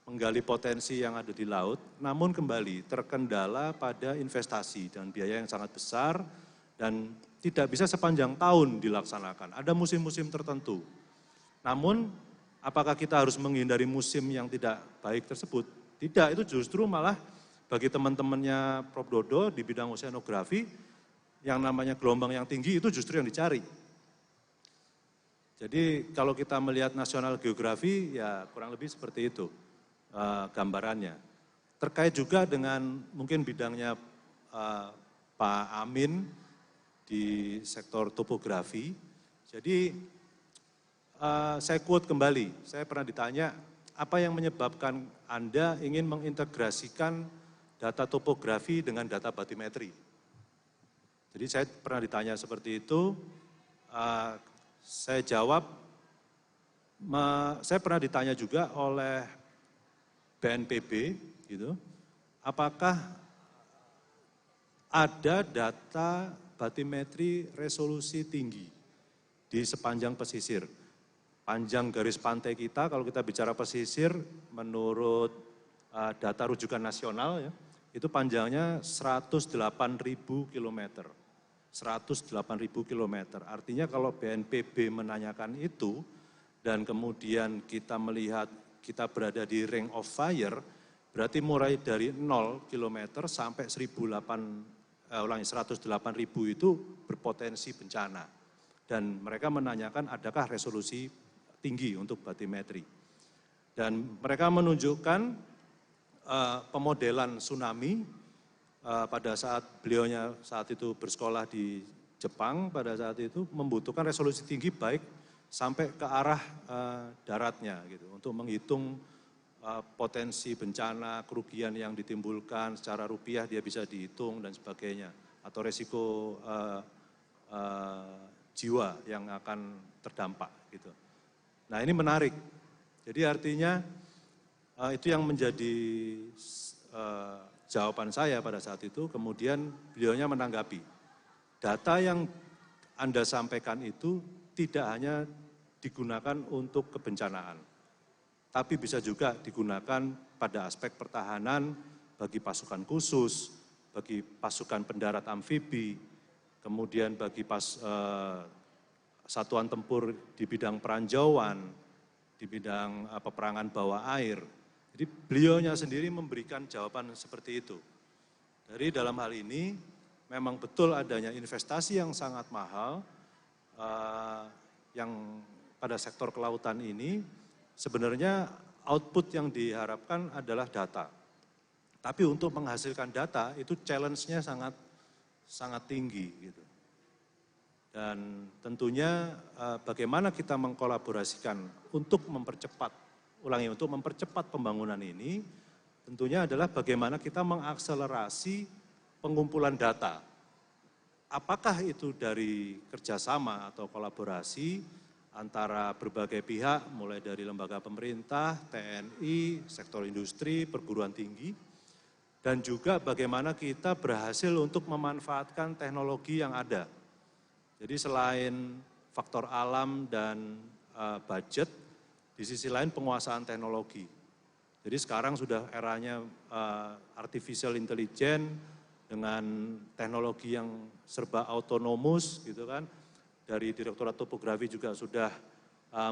menggali potensi yang ada di laut, namun kembali terkendala pada investasi dan biaya yang sangat besar dan tidak bisa sepanjang tahun dilaksanakan. Ada musim-musim tertentu. Namun, apakah kita harus menghindari musim yang tidak baik tersebut? Tidak, itu justru malah bagi teman-temannya Prof. Dodo di bidang oceanografi, yang namanya gelombang yang tinggi itu justru yang dicari. Jadi kalau kita melihat nasional geografi, ya kurang lebih seperti itu gambarannya. Terkait juga dengan mungkin bidangnya Pak Amin di sektor topografi. Jadi saya quote kembali, saya pernah ditanya apa yang menyebabkan Anda ingin mengintegrasikan data topografi dengan data batimetri. Jadi saya pernah ditanya seperti itu, saya jawab, saya pernah ditanya juga oleh BNPB, gitu, apakah ada data batimetri resolusi tinggi di sepanjang pesisir. Panjang garis pantai kita, kalau kita bicara pesisir, menurut data rujukan nasional, ya, itu panjangnya 108.000 kilometer. 108.000 kilometer. Artinya kalau BNPB menanyakan itu, dan kemudian kita melihat kita berada di ring of fire, berarti mulai dari 0 kilometer sampai 108.000 itu berpotensi bencana. Dan mereka menanyakan adakah resolusi tinggi untuk batimetri. Dan mereka menunjukkan pemodelan tsunami pada saat beliaunya saat itu bersekolah di Jepang, pada saat itu membutuhkan resolusi tinggi baik sampai ke arah daratnya gitu, untuk menghitung potensi bencana, kerugian yang ditimbulkan secara rupiah dia bisa dihitung dan sebagainya, atau resiko jiwa yang akan terdampak gitu. Nah ini menarik, jadi artinya itu yang menjadi jawaban saya pada saat itu, kemudian beliaunya menanggapi. Data yang Anda sampaikan itu tidak hanya digunakan untuk kebencanaan, tapi bisa juga digunakan pada aspek pertahanan bagi pasukan khusus, bagi pasukan pendarat amfibi, kemudian bagi satuan tempur di bidang peranjauan, di bidang peperangan bawah air. Jadi beliaunya sendiri memberikan jawaban seperti itu. Dari dalam hal ini memang betul adanya investasi yang sangat mahal yang pada sektor kelautan ini sebenarnya output yang diharapkan adalah data. Tapi untuk menghasilkan data itu challenge-nya sangat tinggi gitu. Dan tentunya bagaimana kita mengkolaborasikan untuk mempercepat pembangunan ini, tentunya adalah bagaimana kita mengakselerasi pengumpulan data. Apakah itu dari kerjasama atau kolaborasi antara berbagai pihak, mulai dari lembaga pemerintah, TNI, sektor industri, perguruan tinggi, dan juga bagaimana kita berhasil untuk memanfaatkan teknologi yang ada. Jadi selain faktor alam dan budget, di sisi lain penguasaan teknologi. Jadi sekarang sudah eranya artificial intelligence dengan teknologi yang serba autonomous gitu kan. Dari Direktorat Topografi juga sudah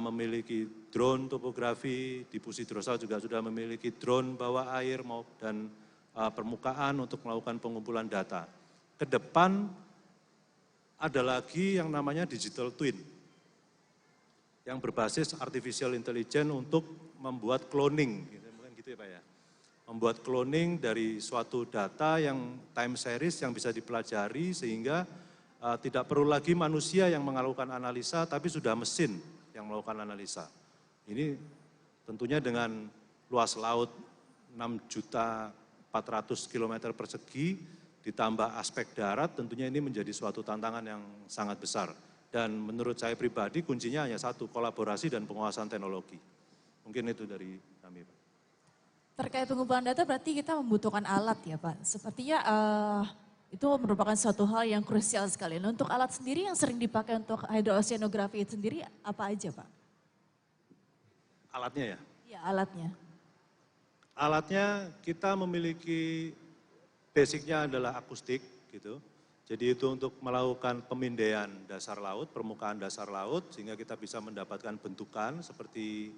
memiliki drone topografi, di Pusidrosal juga sudah memiliki drone bawah air dan permukaan untuk melakukan pengumpulan data. Ke depan ada lagi yang namanya digital twin yang berbasis artificial intelligence untuk membuat cloning, mungkin gitu ya Pak ya. Membuat cloning dari suatu data yang time series yang bisa dipelajari sehingga tidak perlu lagi manusia yang melakukan analisa tapi sudah mesin yang melakukan analisa. Ini tentunya dengan luas laut 6.400.000 km persegi ditambah aspek darat, tentunya ini menjadi suatu tantangan yang sangat besar. Dan menurut saya pribadi kuncinya hanya satu, kolaborasi dan penguasaan teknologi. Mungkin itu dari kami Pak. Terkait pengumpulan data berarti kita membutuhkan alat ya Pak. Sepertinya itu merupakan suatu hal yang krusial sekali. Nah, untuk alat sendiri yang sering dipakai untuk hidrooceanografi itu sendiri apa aja Pak? Alatnya ya? Iya alatnya. Alatnya kita memiliki basicnya adalah akustik gitu. Jadi itu untuk melakukan pemindaian dasar laut, permukaan dasar laut sehingga kita bisa mendapatkan bentukan seperti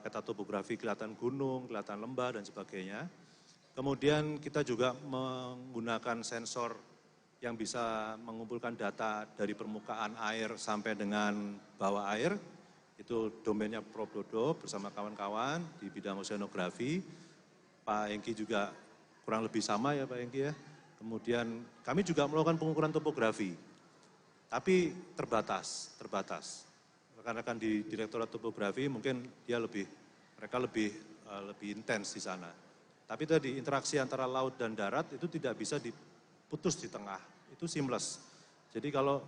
peta topografi kelihatan gunung, kelihatan lembah dan sebagainya. Kemudian kita juga menggunakan sensor yang bisa mengumpulkan data dari permukaan air sampai dengan bawah air. Itu domainnya Prof. Dodo bersama kawan-kawan di bidang oceanografi. Pak Hengki juga kurang lebih sama ya Pak Hengki ya. Kemudian kami juga melakukan pengukuran topografi, tapi terbatas. Rekan-rekan di Direktorat Topografi mungkin mereka lebih intens di sana. Tapi tadi interaksi antara laut dan darat itu tidak bisa diputus di tengah, itu seamless. Jadi kalau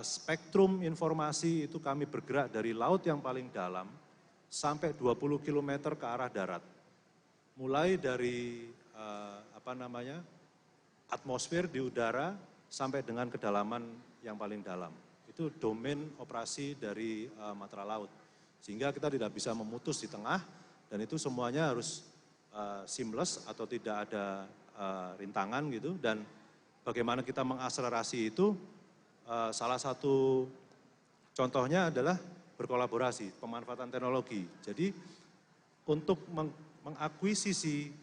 spektrum informasi itu kami bergerak dari laut yang paling dalam sampai 20 km ke arah darat. Mulai dari atmosfer di udara sampai dengan kedalaman yang paling dalam. Itu domain operasi dari matra laut. Sehingga kita tidak bisa memutus di tengah dan itu semuanya harus seamless atau tidak ada rintangan gitu. Dan bagaimana kita mengakselerasi itu, salah satu contohnya adalah berkolaborasi, pemanfaatan teknologi. Jadi untuk mengakuisisi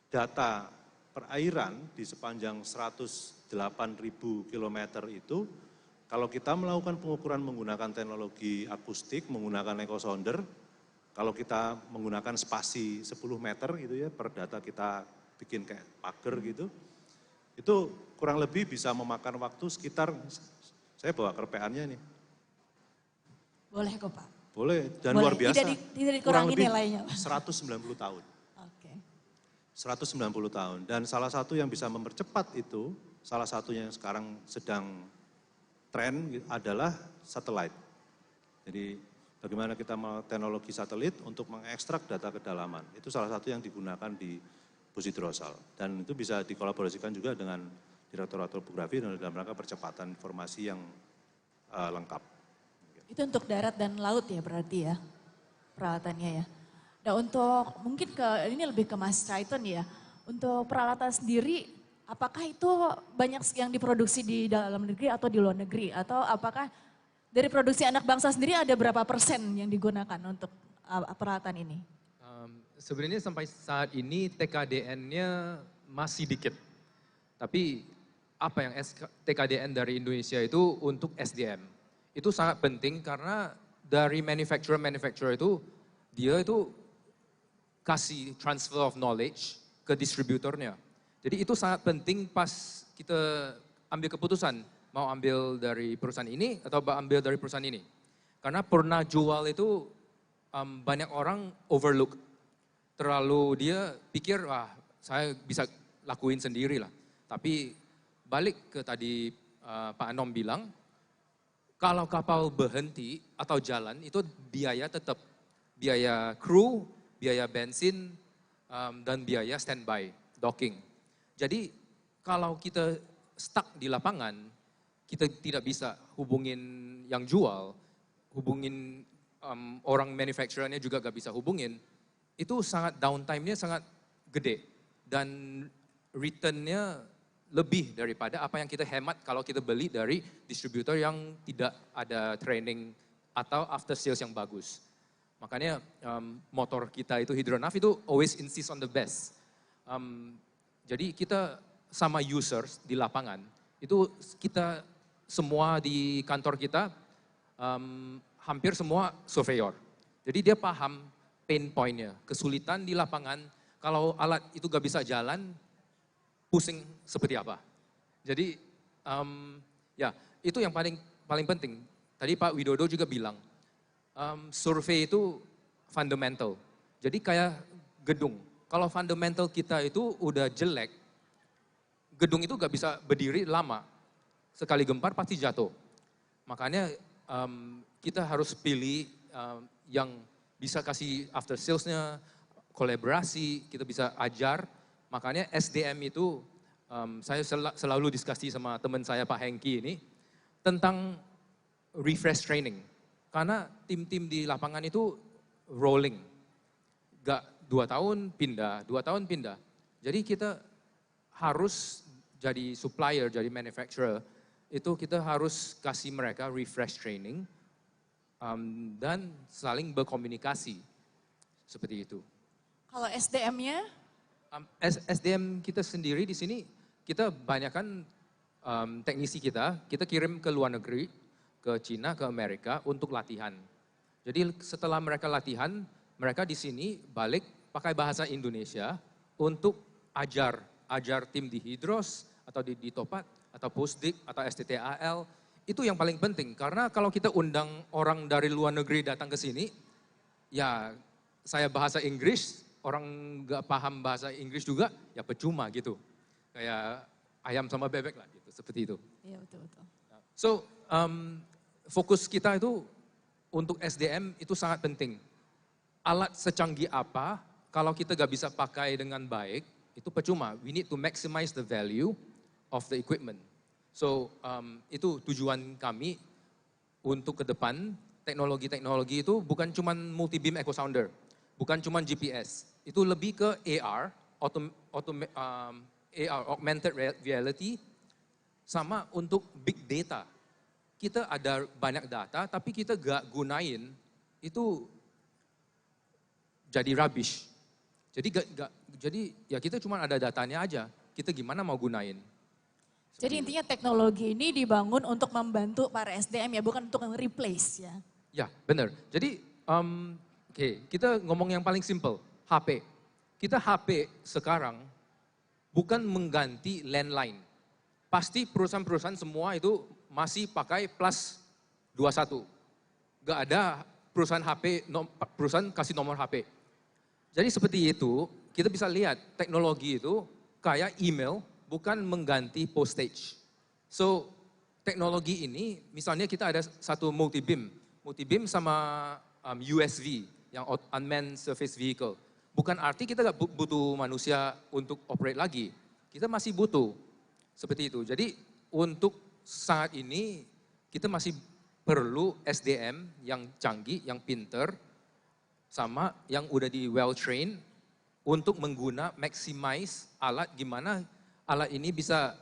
data perairan di sepanjang 108.000 km itu, kalau kita melakukan pengukuran menggunakan teknologi akustik, menggunakan echo sounder, kalau kita menggunakan spasi 10 meter gitu ya, per data kita bikin kayak pagar gitu, itu kurang lebih bisa memakan waktu sekitar, saya bawa kerpeannya nih. Boleh kok Pak. Boleh, dan boleh. luar biasa, tidak kurang dikurangi lebih nilainya. 190 tahun. 190 Oke. tahun. Dan salah satu yang bisa mempercepat itu, salah satunya yang sekarang sedang tren adalah satelit. Jadi bagaimana kita teknologi satelit untuk mengekstrak data kedalaman. Itu salah satu yang digunakan di Pusidrosal. Dan itu bisa dikolaborasikan juga dengan Direktorat Topografi dalam rangka percepatan informasi yang lengkap. Itu untuk darat dan laut ya berarti ya peralatannya ya. Nah untuk mungkin ini lebih ke Mas Triton ya. Untuk peralatan sendiri apakah itu banyak yang diproduksi di dalam negeri atau di luar negeri? Atau apakah dari produksi anak bangsa sendiri ada berapa persen yang digunakan untuk peralatan ini? Sebenarnya sampai saat ini TKDN-nya masih dikit. Tapi apa yang TKDN dari Indonesia itu untuk SDM. Itu sangat penting karena dari manufacturer itu dia itu kasih transfer of knowledge ke distributornya. Jadi itu sangat penting pas kita ambil keputusan mau ambil dari perusahaan ini atau ambil dari perusahaan ini. Karena pernah jual itu banyak orang overlook. Terlalu dia pikir wah saya bisa lakuin sendiri lah. Tapi balik ke tadi Pak Anom bilang, kalau kapal berhenti atau jalan itu biaya tetap. Biaya kru, biaya bensin, dan biaya standby, docking. Jadi kalau kita stuck di lapangan, kita tidak bisa hubungin yang jual, hubungin orang manufacturernya juga gak bisa hubungin, itu sangat downtime-nya sangat gede dan return-nya lebih daripada apa yang kita hemat kalau kita beli dari distributor yang tidak ada training atau after sales yang bagus. Makanya motor kita itu Hydronav itu always insist on the best. Jadi kita sama users di lapangan, itu kita semua di kantor kita hampir semua surveyor. Jadi dia paham pain point-nya, kesulitan di lapangan, kalau alat itu gak bisa jalan, pusing seperti apa. Jadi ya itu yang paling penting. Tadi Pak Widodo juga bilang, survei itu fundamental. Jadi kayak gedung. Kalau fundamental kita itu udah jelek, gedung itu gak bisa berdiri lama. Sekali gempar pasti jatuh. Makanya kita harus pilih yang bisa kasih after sales-nya, kolaborasi, kita bisa ajar. Makanya SDM itu, saya selalu diskusi sama teman saya Pak Hengki ini, tentang refresh training. Karena tim-tim di lapangan itu rolling. Gak 2 tahun pindah, 2 tahun pindah. Jadi kita harus jadi supplier, jadi manufacturer, itu kita harus kasih mereka refresh training, dan saling berkomunikasi. Seperti itu. Kalau SDM-nya? SDM kita sendiri di sini, kita banyakkan teknisi kita kirim ke luar negeri, ke Cina, ke Amerika untuk latihan. Jadi setelah mereka latihan, mereka di sini balik pakai bahasa Indonesia untuk ajar tim di Hydros, atau di Topat, atau Postdik, atau STTAL. Itu yang paling penting, karena kalau kita undang orang dari luar negeri datang ke sini, ya saya bahasa Inggris, orang nggak paham bahasa Inggris juga, ya percuma gitu. Kayak ayam sama bebek lah gitu, seperti itu. Iya betul-betul. So, fokus kita itu untuk SDM itu sangat penting. Alat secanggih apa, kalau kita nggak bisa pakai dengan baik, itu percuma. We need to maximize the value of the equipment. So, itu tujuan kami untuk ke depan, teknologi-teknologi itu bukan cuma multi-beam echo sounder, bukan cuma GPS, itu lebih ke AR, AR, augmented reality, sama untuk big data. Kita ada banyak data, tapi kita gak gunain, itu jadi rubbish. Jadi ya kita cuma ada datanya aja, kita gimana mau gunain. Jadi intinya teknologi ini dibangun untuk membantu para SDM ya, bukan untuk replace ya. Ya, benar. Jadi, kita ngomong yang paling simple, HP. Kita HP sekarang bukan mengganti landline. Pasti perusahaan-perusahaan semua itu masih pakai plus 21. Gak ada perusahaan HP, perusahaan kasih nomor HP. Jadi seperti itu, kita bisa lihat teknologi itu kayak email, bukan mengganti postage. So, teknologi ini, misalnya kita ada satu multi-beam sama USV, yang Unmanned Surface Vehicle. Bukan arti kita nggak butuh manusia untuk operate lagi. Kita masih butuh, seperti itu. Jadi, untuk saat ini, kita masih perlu SDM yang canggih, yang pinter, sama yang udah di well trained, untuk maximize alat, gimana alat ini bisa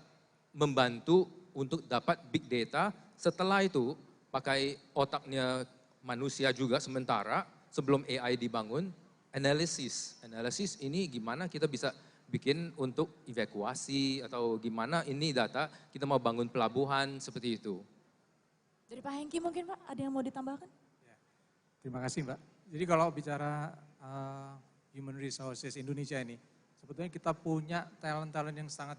membantu untuk dapat big data. Setelah itu pakai otaknya manusia juga sementara sebelum AI dibangun, analisis ini gimana kita bisa bikin untuk evakuasi atau gimana ini data kita mau bangun pelabuhan seperti itu. Dari Pak Hengki mungkin Pak ada yang mau ditambahkan? Terima kasih Mbak. Jadi kalau bicara Human Resources Indonesia ini, sebetulnya kita punya talent-talent yang sangat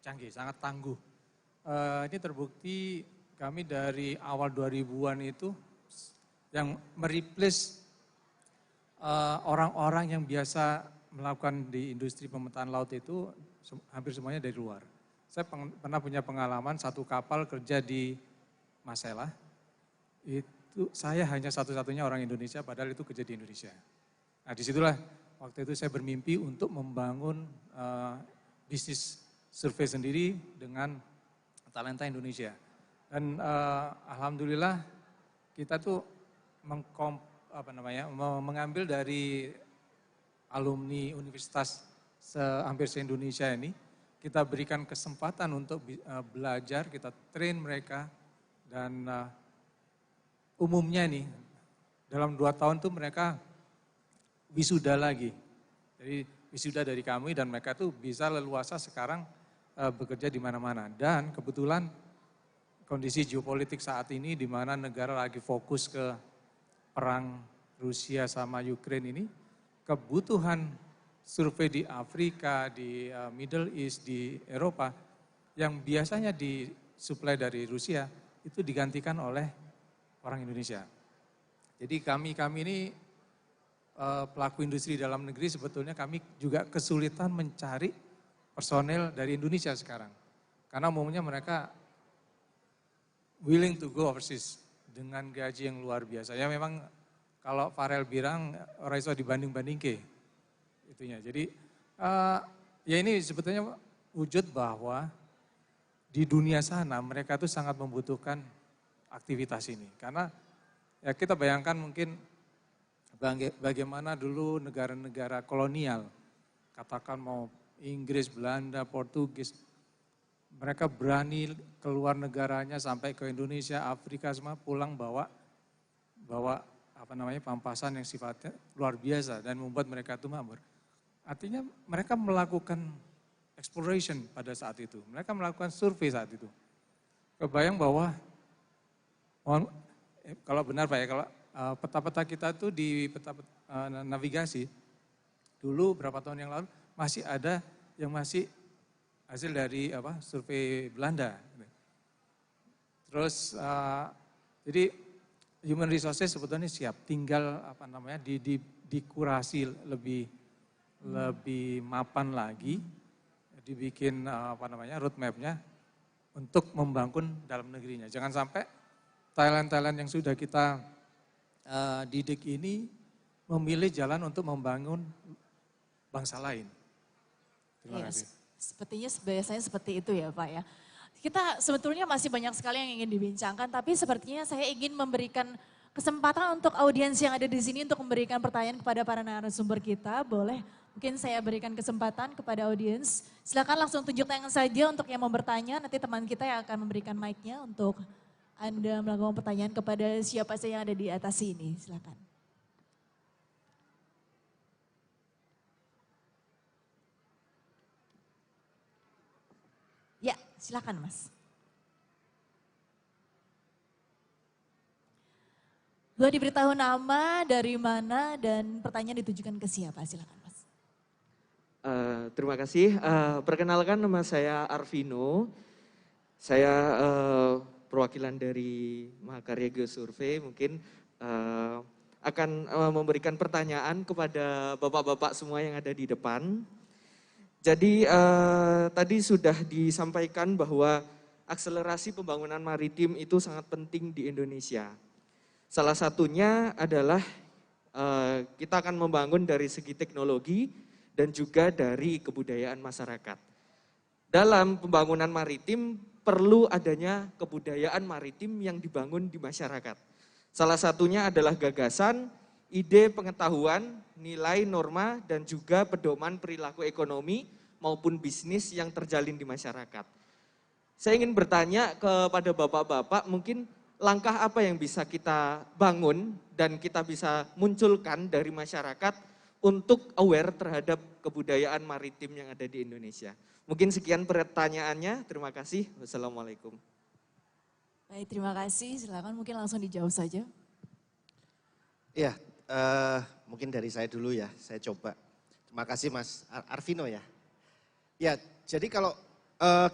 canggih, sangat tangguh. Ini terbukti kami dari awal 2000-an itu yang mereplace orang-orang yang biasa melakukan di industri pemetaan laut itu hampir semuanya dari luar. Saya pernah punya pengalaman satu kapal kerja di Masela, itu saya hanya satu-satunya orang Indonesia padahal itu kerja di Indonesia. Nah disitulah waktu itu saya bermimpi untuk membangun bisnis survei sendiri dengan talenta Indonesia. Dan alhamdulillah kita tuh mengambil dari alumni universitas hampir se-Indonesia ini, kita berikan kesempatan untuk belajar, kita train mereka, dan umumnya nih dalam 2 tahun tuh mereka wisuda lagi. Jadi wisuda dari kami dan mereka tuh bisa leluasa sekarang bekerja di mana-mana. Dan kebetulan kondisi geopolitik saat ini di mana negara lagi fokus ke perang Rusia sama Ukraine ini, kebutuhan survei di Afrika, di Middle East, di Eropa yang biasanya disuplai dari Rusia itu digantikan oleh orang Indonesia. Jadi kami ini pelaku industri dalam negeri sebetulnya kami juga kesulitan mencari personel dari Indonesia sekarang. Karena umumnya mereka willing to go overseas dengan gaji yang luar biasa. Ya memang kalau Farel bilang orang iso dibanding-banding ke itunya. Jadi ya ini sebetulnya wujud bahwa di dunia sana mereka tuh sangat membutuhkan aktivitas ini. Karena ya kita bayangkan mungkin bagaimana dulu negara-negara kolonial, katakan mau Inggris, Belanda, Portugis, mereka berani keluar negaranya sampai ke Indonesia, Afrika semua pulang bawa pampasan yang sifatnya luar biasa dan membuat mereka itu makmur. Artinya mereka melakukan exploration pada saat itu, mereka melakukan survei saat itu. Kebayang bahwa kalau benar Pak ya, kalau peta-peta kita tuh di peta navigasi dulu berapa tahun yang lalu masih ada yang masih hasil dari survei Belanda. Terus jadi human resources sebetulnya siap, tinggal dikurasi lebih mapan lagi, dibikin roadmap-nya untuk membangun dalam negerinya. Jangan sampai talent-talent yang sudah kita didik ini memilih jalan untuk membangun bangsa lain. Terima kasih. Sepertinya biasanya seperti itu ya Pak ya. Kita sebetulnya masih banyak sekali yang ingin dibincangkan, tapi sepertinya saya ingin memberikan kesempatan untuk audiens yang ada di sini untuk memberikan pertanyaan kepada para narasumber kita. Boleh mungkin saya berikan kesempatan kepada audiens. Silakan langsung tunjuk tangan saja untuk yang mau bertanya, nanti teman kita yang akan memberikan mic-nya untuk Anda melakukan pertanyaan kepada siapa saja yang ada di atas sini. Silakan. Ya, silakan Mas. Boleh diberitahu nama, dari mana, dan pertanyaan ditujukan ke siapa? Silakan Mas. Terima kasih. Perkenalkan nama saya Arvino. Saya perwakilan dari Mahakarya Geosurvey. Mungkin akan memberikan pertanyaan kepada bapak-bapak semua yang ada di depan. Jadi tadi sudah disampaikan bahwa akselerasi pembangunan maritim itu sangat penting di Indonesia. Salah satunya adalah kita akan membangun dari segi teknologi dan juga dari kebudayaan masyarakat. Dalam pembangunan maritim perlu adanya kebudayaan maritim yang dibangun di masyarakat. Salah satunya adalah gagasan, ide, pengetahuan, nilai, norma, dan juga pedoman perilaku ekonomi maupun bisnis yang terjalin di masyarakat. Saya ingin bertanya kepada bapak-bapak, mungkin langkah apa yang bisa kita bangun dan kita bisa munculkan dari masyarakat untuk aware terhadap kebudayaan maritim yang ada di Indonesia. Mungkin sekian pertanyaannya, terima kasih. Wassalamualaikum. Baik, terima kasih. Silakan mungkin langsung dijawab saja. Ya, mungkin dari saya dulu ya, saya coba. Terima kasih Mas Arvino ya. Ya, jadi kalau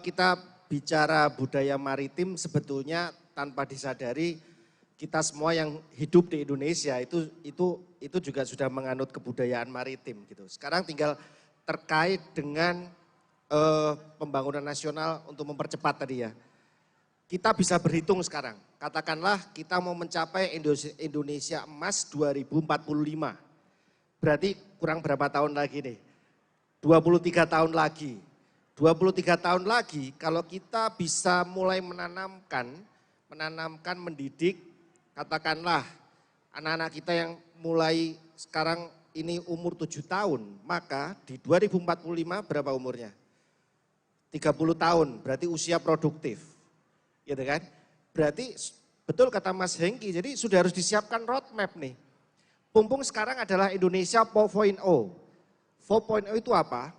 kita bicara budaya maritim sebetulnya tanpa disadari kita semua yang hidup di Indonesia itu juga sudah menganut kebudayaan maritim gitu. Sekarang tinggal terkait dengan pembangunan nasional untuk mempercepat tadi ya. Kita bisa berhitung sekarang, katakanlah kita mau mencapai Indonesia Emas 2045. berarti kurang berapa tahun lagi nih? 23 tahun lagi. 23 tahun lagi kalau kita bisa mulai menanamkan, mendidik, katakanlah anak-anak kita yang mulai sekarang ini umur 7 tahun, maka di 2045 berapa umurnya? 30 tahun, berarti usia produktif. Gitu kan? Berarti betul kata Mas Hengki, jadi sudah harus disiapkan roadmap nih. Mumpung sekarang adalah Indonesia 4.0. 4.0 itu apa?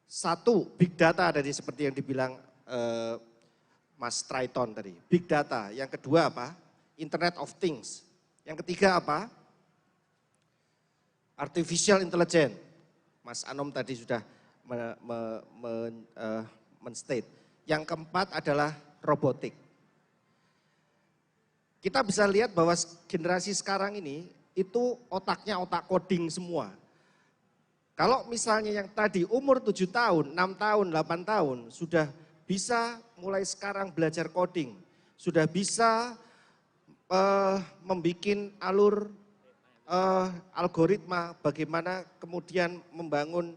Satu, big data tadi seperti yang dibilang Mas Triton tadi. Big data. Yang kedua apa? Internet of Things. Yang ketiga apa? Artificial Intelligence. Mas Anom tadi sudah men-state. Yang keempat adalah robotik. Kita bisa lihat bahwa generasi sekarang ini itu otaknya otak coding semua. Kalau misalnya yang tadi umur 7 tahun, 6 tahun, 8 tahun sudah bisa mulai sekarang belajar coding. Sudah bisa membuat algoritma bagaimana kemudian membangun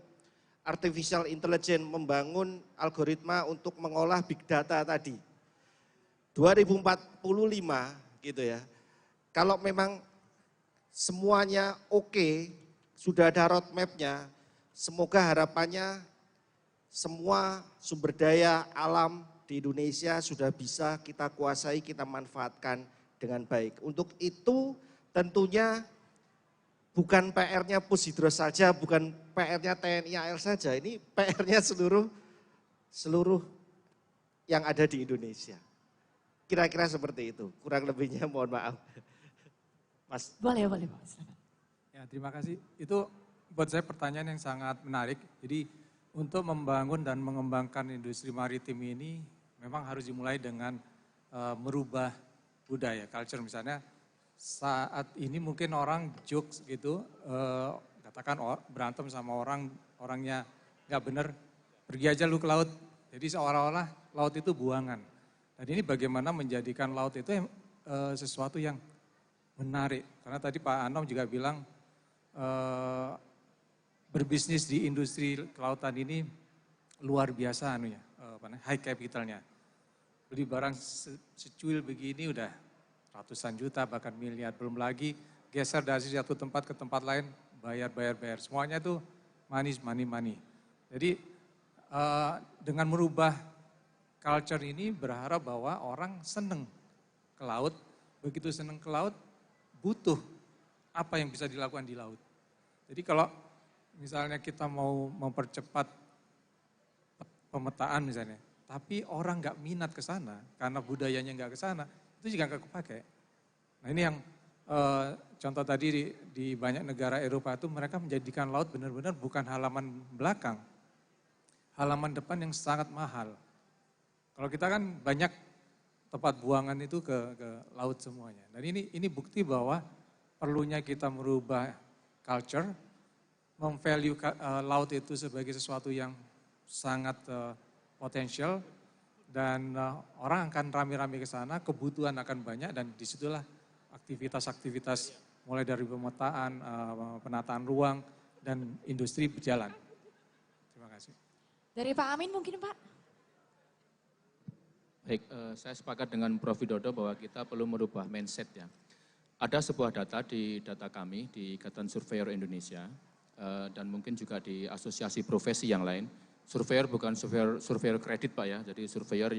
artificial intelligence, membangun algoritma untuk mengolah big data tadi. 2045 gitu ya. Kalau memang semuanya oke, sudah ada roadmap-nya, semoga harapannya semua sumber daya alam di Indonesia sudah bisa kita kuasai, kita manfaatkan dengan baik. Untuk itu tentunya bukan PR-nya Pushidro saja, bukan PR-nya TNI AL saja, ini PR-nya seluruh yang ada di Indonesia. Kira-kira seperti itu, kurang lebihnya mohon maaf. Mas. Boleh Pak. Silakan. Ya, terima kasih. Itu buat saya pertanyaan yang sangat menarik. Jadi untuk membangun dan mengembangkan industri maritim ini memang harus dimulai dengan merubah budaya, culture misalnya. Saat ini mungkin orang jokes gitu, katakan berantem sama orangnya nggak bener, pergi aja lu ke laut. Jadi seolah-olah laut itu buangan. Dan ini bagaimana menjadikan laut itu sesuatu yang menarik. Karena tadi Pak Anom juga bilang berbisnis di industri kelautan ini luar biasa high capitalnya. Beli barang secuil begini udah ratusan juta bahkan miliar, belum lagi geser dari satu tempat ke tempat lain bayar. Semuanya tuh money. Jadi dengan merubah culture ini berharap bahwa orang seneng ke laut, begitu seneng ke laut butuh apa yang bisa dilakukan di laut. Jadi kalau misalnya kita mau mempercepat pemetaan misalnya, tapi orang nggak minat ke sana karena budayanya nggak ke sana, itu juga nggak kepake. Nah ini yang contoh tadi di banyak negara Eropa itu mereka menjadikan laut benar-benar bukan halaman belakang, halaman depan yang sangat mahal. Kalau kita kan banyak tempat buangan itu ke laut semuanya. Dan ini bukti bahwa perlunya kita merubah culture, memvalue laut itu sebagai sesuatu yang sangat potensial, dan orang akan rame-rame ke sana, kebutuhan akan banyak, dan disitulah aktivitas-aktivitas mulai dari pemetaan, penataan ruang, dan industri berjalan. Terima kasih. Dari Pak Amin mungkin Pak? Baik, saya sepakat dengan Prof. Widodo bahwa kita perlu merubah mindset ya. Ada sebuah data di data kami di Ikatan Surveyor Indonesia dan mungkin juga di asosiasi profesi yang lain. Surveyor bukan surveyor kredit Pak ya, jadi surveyor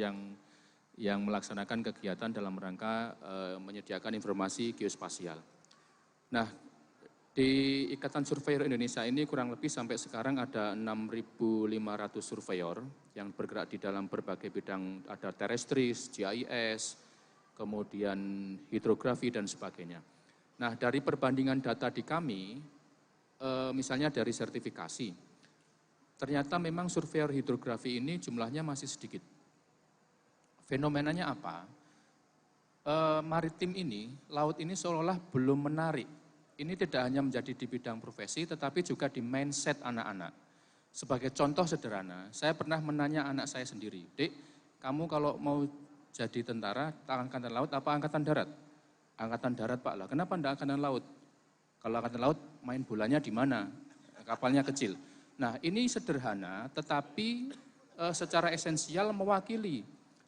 yang melaksanakan kegiatan dalam rangka menyediakan informasi geospasial. Nah, di Ikatan Surveyor Indonesia ini kurang lebih sampai sekarang ada 6.500 surveyor yang bergerak di dalam berbagai bidang, ada terrestris, GIS, kemudian hidrografi dan sebagainya. Nah, dari perbandingan data di kami, misalnya dari sertifikasi, ternyata memang surveyor hidrografi ini jumlahnya masih sedikit. Fenomenanya apa? Maritim ini, laut ini seolah-olah belum menarik. Ini tidak hanya menjadi di bidang profesi, tetapi juga di mindset anak-anak. Sebagai contoh sederhana, saya pernah menanya anak saya sendiri, Dek, kamu kalau mau jadi tentara, angkatan laut apa angkatan darat? Angkatan darat Pak lah, kenapa enggak angkatan laut? Kalau Angkatan Laut main bolanya di mana? Kapalnya kecil. Nah ini sederhana tetapi secara esensial mewakili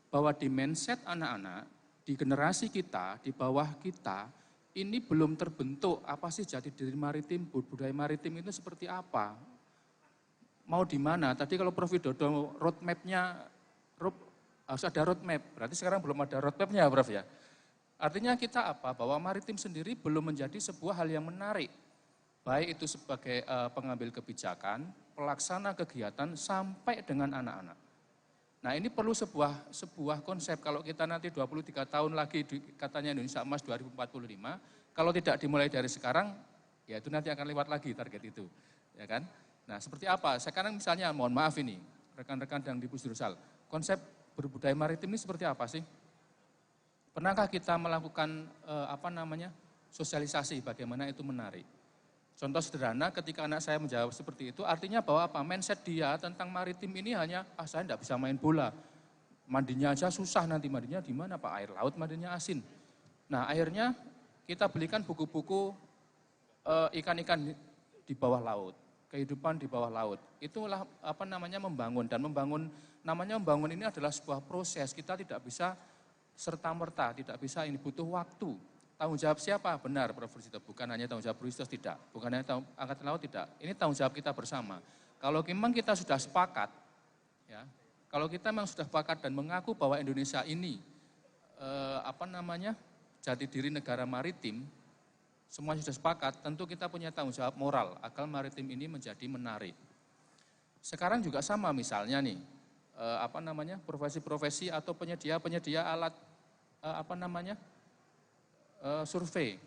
bahwa di mindset anak-anak, di generasi kita, di bawah kita, ini belum terbentuk apa sih jati diri maritim, budaya maritim itu seperti apa. Mau di mana? Tadi kalau Prof. Widodo roadmap-nya harus ada roadmap, berarti sekarang belum ada roadmap-nya Prof ya. Artinya kita apa? Bahwa maritim sendiri belum menjadi sebuah hal yang menarik. Baik itu sebagai pengambil kebijakan, pelaksana kegiatan, sampai dengan anak-anak. Nah ini perlu sebuah konsep, kalau kita nanti 23 tahun lagi katanya Indonesia Emas 2045, kalau tidak dimulai dari sekarang, ya itu nanti akan lewat lagi target itu. Ya kan? Nah seperti apa? Sekarang misalnya, mohon maaf ini, rekan-rekan yang di Pusdirsal, konsep berbudaya maritim ini seperti apa sih? Pernahkah kita melakukan sosialisasi bagaimana itu menarik? Contoh sederhana ketika anak saya menjawab seperti itu, artinya bahwa apa? Mindset dia tentang maritim ini hanya, saya tidak bisa main bola. Mandinya aja susah nanti, mandinya di mana Pak? Air laut mandinya asin. Nah akhirnya kita belikan buku-buku ikan-ikan di bawah laut, kehidupan di bawah laut. Itulah membangun, dan membangun ini adalah sebuah proses, kita tidak bisa serta-merta, tidak bisa ini, butuh waktu. Tanggung jawab siapa? Benar, Prof. Rosito. Bukan hanya tanggung jawab Bruistos, tidak. Bukan hanya Angkatan Laut, tidak. Ini tanggung jawab kita bersama. Kalau memang kita sudah sepakat, ya, kalau kita memang sudah sepakat dan mengaku bahwa Indonesia ini, jati diri negara maritim, semua sudah sepakat, tentu kita punya tanggung jawab moral agar maritim ini menjadi menarik. Sekarang juga sama misalnya nih, profesi-profesi atau penyedia alat, survei.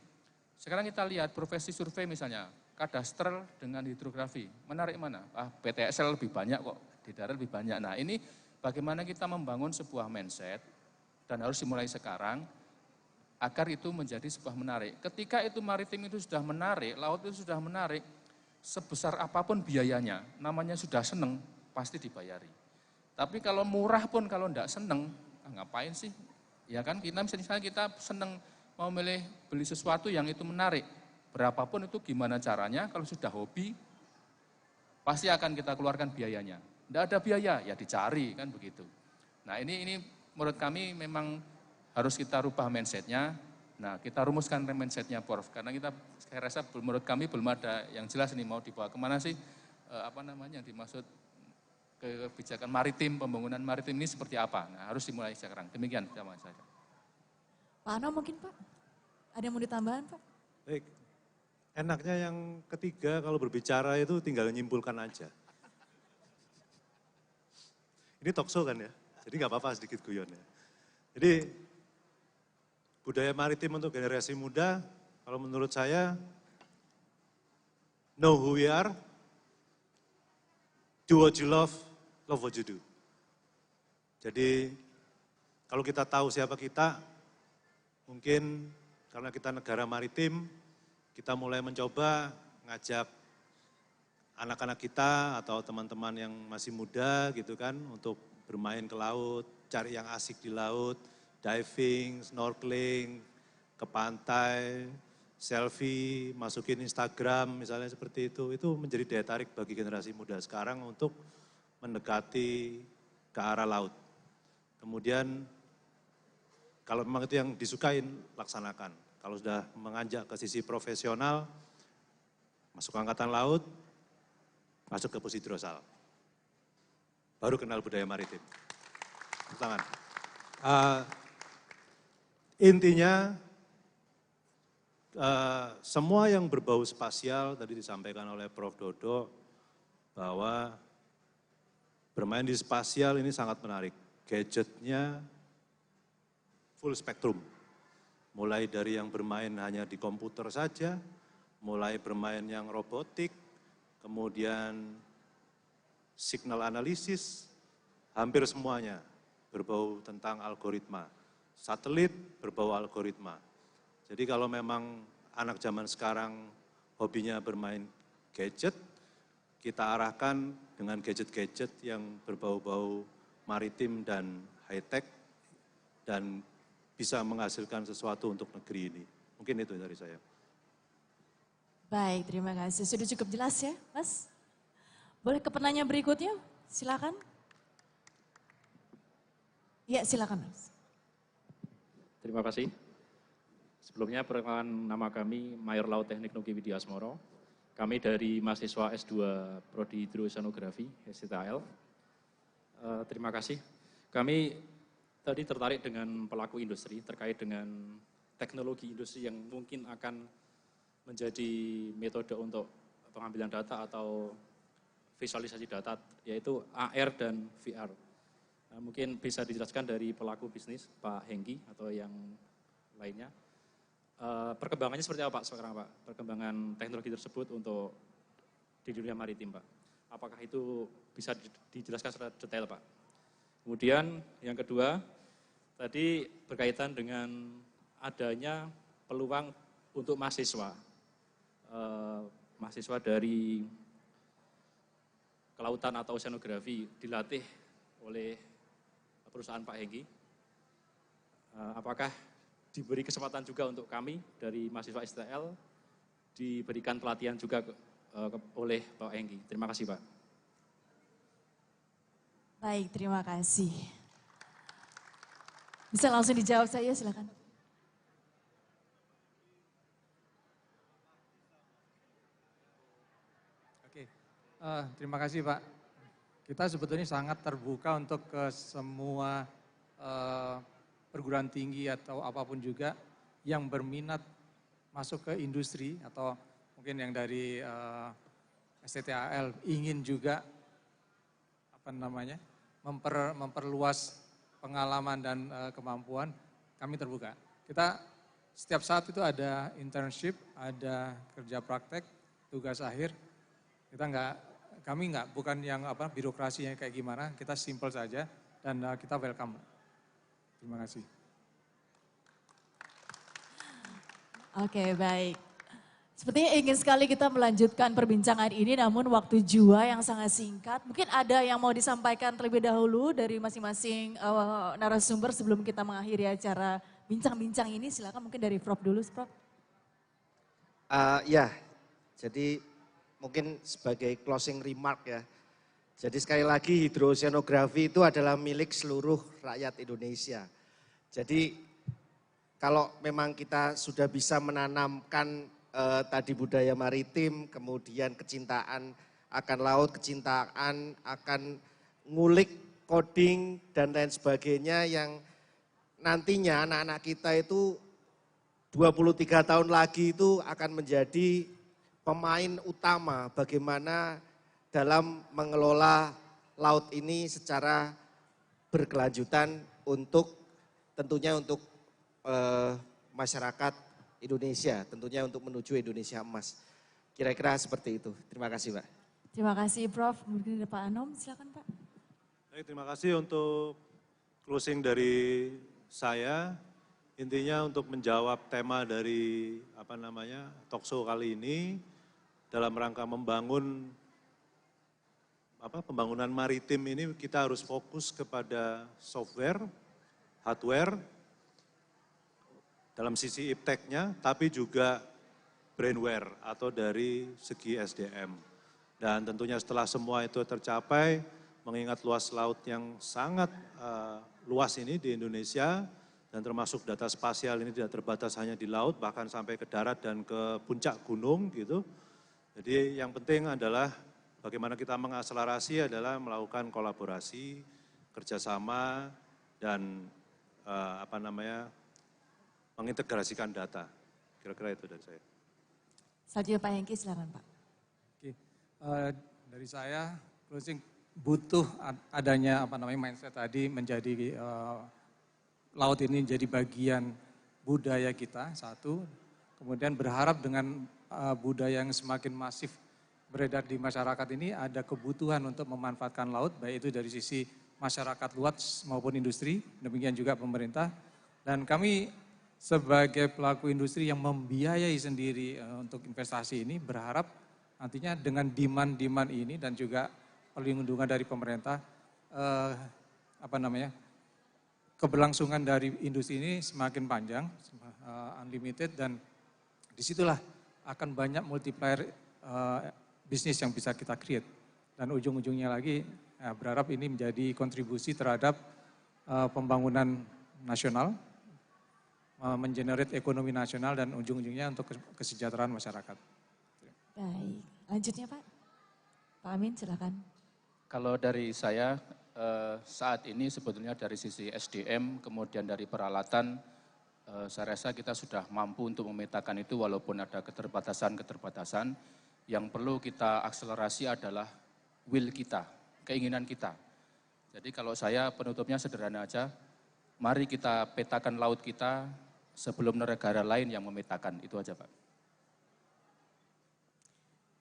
Sekarang kita lihat profesi survei misalnya, kadastral dengan hidrografi. Menarik mana? PTSL lebih banyak kok, di darat lebih banyak. Nah ini bagaimana kita membangun sebuah mindset, dan harus dimulai sekarang, agar itu menjadi sebuah menarik. Ketika itu maritim itu sudah menarik, laut itu sudah menarik, sebesar apapun biayanya, namanya sudah seneng, pasti dibayari. Tapi kalau murah pun kalau enggak seneng, ngapain sih? Ya kan, misalnya kita seneng, mau beli sesuatu yang itu menarik, berapapun itu gimana caranya, kalau sudah hobi, pasti akan kita keluarkan biayanya. Tidak ada biaya, ya dicari, kan begitu. Nah ini menurut kami memang harus kita rubah mindsetnya. Nah kita rumuskan mindsetnya Prof, karena saya rasa menurut kami belum ada yang jelas ini mau dibawa kemana sih, yang dimaksud kebijakan maritim, pembangunan maritim ini seperti apa. Nah harus dimulai sekarang, demikian sama saja. Pak Ano mungkin Pak, ada yang mau ditambahkan Pak? Baik, enaknya yang ketiga kalau berbicara itu tinggal menyimpulkan aja. Ini talkshow kan ya, jadi nggak apa-apa sedikit guyon ya. Jadi budaya maritim untuk generasi muda, kalau menurut saya, know who we are, do what you love what you do. Jadi kalau kita tahu siapa kita, mungkin karena kita negara maritim, kita mulai mencoba ngajak anak-anak kita atau teman-teman yang masih muda gitu kan, untuk bermain ke laut, cari yang asik di laut, diving, snorkeling, ke pantai, selfie, masukin Instagram misalnya seperti itu menjadi daya tarik bagi generasi muda sekarang untuk mendekati ke arah laut. Kemudian kalau memang itu yang disukain, laksanakan. Kalau sudah menganjak ke sisi profesional, masuk ke Angkatan Laut, masuk ke Pusdirsal. Baru kenal budaya maritim. Tepuk tangan. Intinya, semua yang berbau spasial, tadi disampaikan oleh Prof. Dodo, bahwa bermain di spasial ini sangat menarik. Gadgetnya full spektrum, mulai dari yang bermain hanya di komputer saja, mulai bermain yang robotik, kemudian signal analisis, hampir semuanya berbau tentang algoritma. Satelit berbau algoritma. Jadi kalau memang anak zaman sekarang hobinya bermain gadget, kita arahkan dengan gadget-gadget yang berbau-bau maritim dan high-tech, dan bisa menghasilkan sesuatu untuk negeri ini. Mungkin itu dari saya. Baik, terima kasih. Sudah cukup jelas ya, Mas? Boleh ke penanya berikutnya? Silakan. Ya, silakan, Mas. Terima kasih. Sebelumnya perkenalkan nama kami Mayor Laut Teknik Nugi Widiasmoro. Kami dari mahasiswa S2 Prodi Hidrosonografi STAL. Terima kasih. Kami tadi tertarik dengan pelaku industri terkait dengan teknologi industri yang mungkin akan menjadi metode untuk pengambilan data atau visualisasi data, yaitu AR dan VR. Mungkin bisa dijelaskan dari pelaku bisnis, Pak Hengki atau yang lainnya. Perkembangannya seperti apa Pak sekarang Pak? Perkembangan teknologi tersebut untuk di dunia maritim Pak. Apakah itu bisa dijelaskan secara detail Pak? Kemudian yang kedua, tadi berkaitan dengan adanya peluang untuk mahasiswa. Mahasiswa dari kelautan atau oceanografi dilatih oleh perusahaan Pak Hengki. Apakah diberi kesempatan juga untuk kami dari mahasiswa STL diberikan pelatihan juga oleh Pak Hengki. Terima kasih Pak. Baik, terima kasih. Bisa langsung dijawab saja, silakan. Oke, terima kasih Pak. Kita sebetulnya sangat terbuka untuk ke semua perguruan tinggi atau apapun juga yang berminat masuk ke industri atau mungkin yang dari STAL ingin juga memperluas pengalaman dan kemampuan, kami terbuka. Kita setiap saat itu ada internship, ada kerja praktek, tugas akhir. Kami bukan yang birokrasinya kayak gimana, kita simple saja dan kita welcome. Terima kasih. Oke, baik. Sepertinya ingin sekali kita melanjutkan perbincangan ini, namun waktu jua yang sangat singkat. Mungkin ada yang mau disampaikan terlebih dahulu dari masing-masing narasumber sebelum kita mengakhiri acara bincang-bincang ini. Silakan mungkin dari Prof dulu, Prof. Ya, jadi mungkin sebagai closing remark ya. Jadi sekali lagi hidrosonografi itu adalah milik seluruh rakyat Indonesia. Jadi kalau memang kita sudah bisa menanamkan tadi budaya maritim, kemudian kecintaan akan laut, kecintaan akan ngulik, coding dan lain sebagainya yang nantinya anak-anak kita itu 23 tahun lagi itu akan menjadi pemain utama bagaimana dalam mengelola laut ini secara berkelanjutan tentunya untuk masyarakat Indonesia, tentunya untuk menuju Indonesia emas. Kira-kira seperti itu. Terima kasih Pak. Terima kasih Prof. Mungkin ada Pak Anom, silakan Pak. Baik, terima kasih untuk closing dari saya. Intinya untuk menjawab tema dari talkshow kali ini dalam rangka membangun pembangunan maritim ini kita harus fokus kepada software, hardware, dalam sisi ipteknya, tapi juga brainware atau dari segi SDM. Dan tentunya setelah semua itu tercapai, mengingat luas laut yang sangat luas ini di Indonesia, dan termasuk data spasial ini tidak terbatas hanya di laut, bahkan sampai ke darat dan ke puncak gunung gitu. Jadi yang penting adalah bagaimana kita mengakselerasi adalah melakukan kolaborasi, kerjasama, dan mengintegrasikan data. Kira-kira itu dari saya. Selanjutnya Pak Hengki, silakan Pak. Oke, dari saya closing butuh adanya mindset tadi menjadi laut ini jadi bagian budaya kita satu, kemudian berharap dengan budaya yang semakin masif beredar di masyarakat ini ada kebutuhan untuk memanfaatkan laut, baik itu dari sisi masyarakat luas maupun industri, demikian juga pemerintah. Dan kami sebagai pelaku industri yang membiayai sendiri untuk investasi ini berharap nantinya dengan demand ini dan juga perlindungan dari pemerintah, keberlangsungan dari industri ini semakin panjang, unlimited, dan disitulah akan banyak multiplier bisnis yang bisa kita create. Dan ujung-ujungnya lagi berharap ini menjadi kontribusi terhadap pembangunan nasional, mengenerate ekonomi nasional dan ujung-ujungnya untuk kesejahteraan masyarakat. Baik, lanjutnya Pak. Pak Amin silakan. Kalau dari saya saat ini sebetulnya dari sisi SDM kemudian dari peralatan saya rasa kita sudah mampu untuk memetakan itu walaupun ada keterbatasan-keterbatasan. Yang perlu kita akselerasi adalah will kita, keinginan kita. Jadi kalau saya penutupnya sederhana aja, mari kita petakan laut kita sebelum negara lain yang memetakan, itu aja Pak.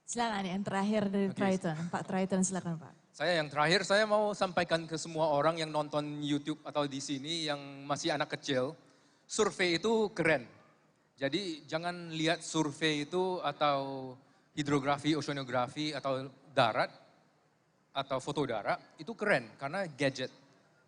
Silakan yang terakhir dari Triton, Pak Triton silakan Pak. Saya yang terakhir, saya mau sampaikan ke semua orang yang nonton YouTube atau di sini yang masih anak kecil, survei itu keren. Jadi jangan lihat survei itu atau hidrografi, oceanografi atau darat atau foto darat itu keren karena gadget.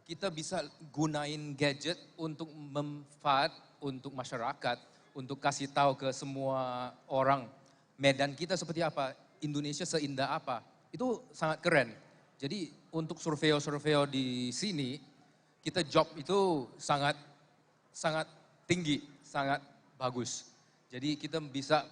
Kita bisa gunain gadget untuk manfaat untuk masyarakat, untuk kasih tahu ke semua orang Medan kita seperti apa, Indonesia seindah apa. Itu sangat keren. Jadi untuk survei-survei di sini kita job itu sangat tinggi, sangat bagus. Jadi kita bisa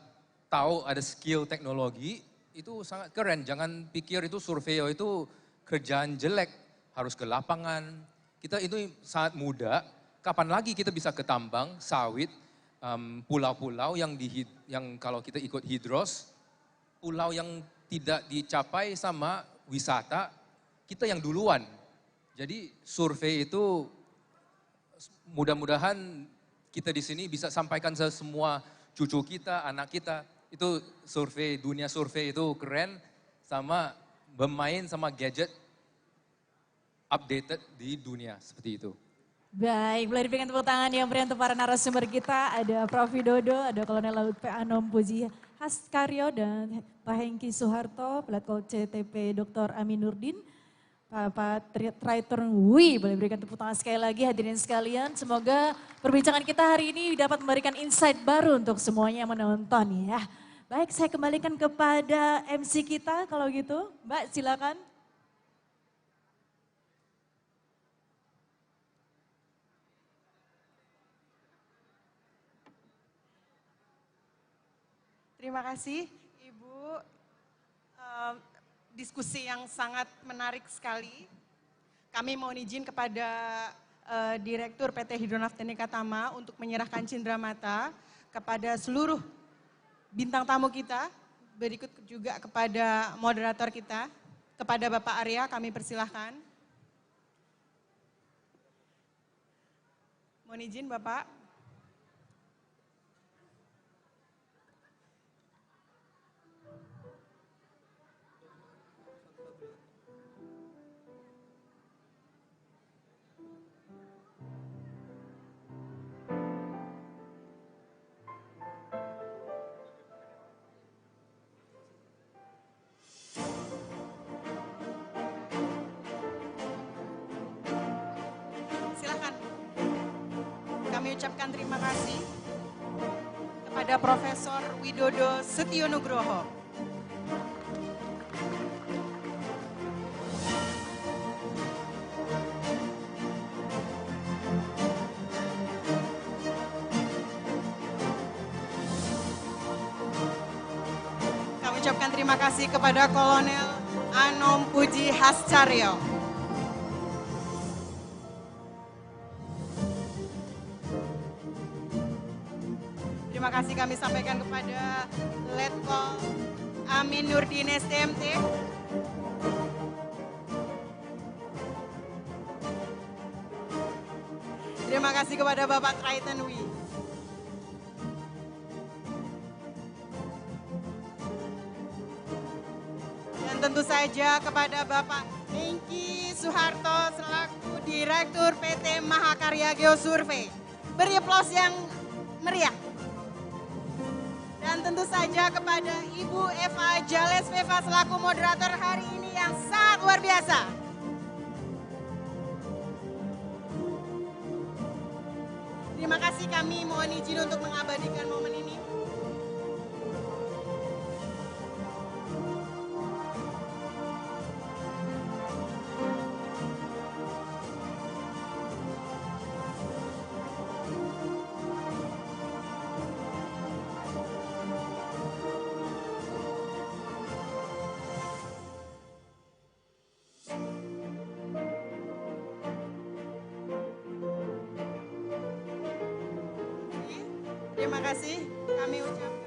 tahu ada skill teknologi, itu sangat keren. Jangan pikir itu surveyor itu kerjaan jelek, harus ke lapangan. Kita itu sangat muda, kapan lagi kita bisa ke tambang, sawit, pulau-pulau yang kalau kita ikut hidros, pulau yang tidak dicapai sama wisata, kita yang duluan. Jadi survei itu mudah-mudahan kita di sini bisa sampaikan ke semua cucu kita, anak kita. Itu survei, dunia survei itu keren sama bermain sama gadget updated di dunia seperti itu. Baik, boleh diberikan tepuk tangan yang beri untuk para narasumber kita. Ada Prof. Widodo, ada Kolonel Laut P. Anom Puji Haskaryo dan Pak Hengki Soeharto, Letkol CTP Dr. Aminuddin. Pak Triton Wi, boleh berikan tepuk tangan sekali lagi hadirin sekalian. Semoga perbincangan kita hari ini dapat memberikan insight baru untuk semuanya yang menonton ya. Baik, saya kembalikan kepada MC kita kalau gitu. Mbak silakan. Terima kasih Ibu. Diskusi yang sangat menarik sekali. Kami mohon izin kepada Direktur PT Hidronaftika Tama untuk menyerahkan cindramata kepada seluruh bintang tamu kita, berikut juga kepada moderator kita, kepada Bapak Arya kami persilahkan. Mohon izin Bapak. Kami ucapkan terima kasih kepada Profesor Widodo Setyonugroho. Kami ucapkan terima kasih kepada Kolonel Anom Puji Haskaryo. Terima kasih kami sampaikan kepada Letkol Aminuddin STMT. Terima kasih kepada Bapak Triton Wi. Dan tentu saja kepada Bapak Hengki Soeharto selaku Direktur PT Mahakarya Geosurvey. Beri aplaus yang meriah. Dan tentu saja kepada Ibu Eva Jales Veva selaku moderator hari ini yang sangat luar biasa. Terima kasih, kami mohon izin untuk mengabadikan momen ini. Terima kasih kami ucapkan.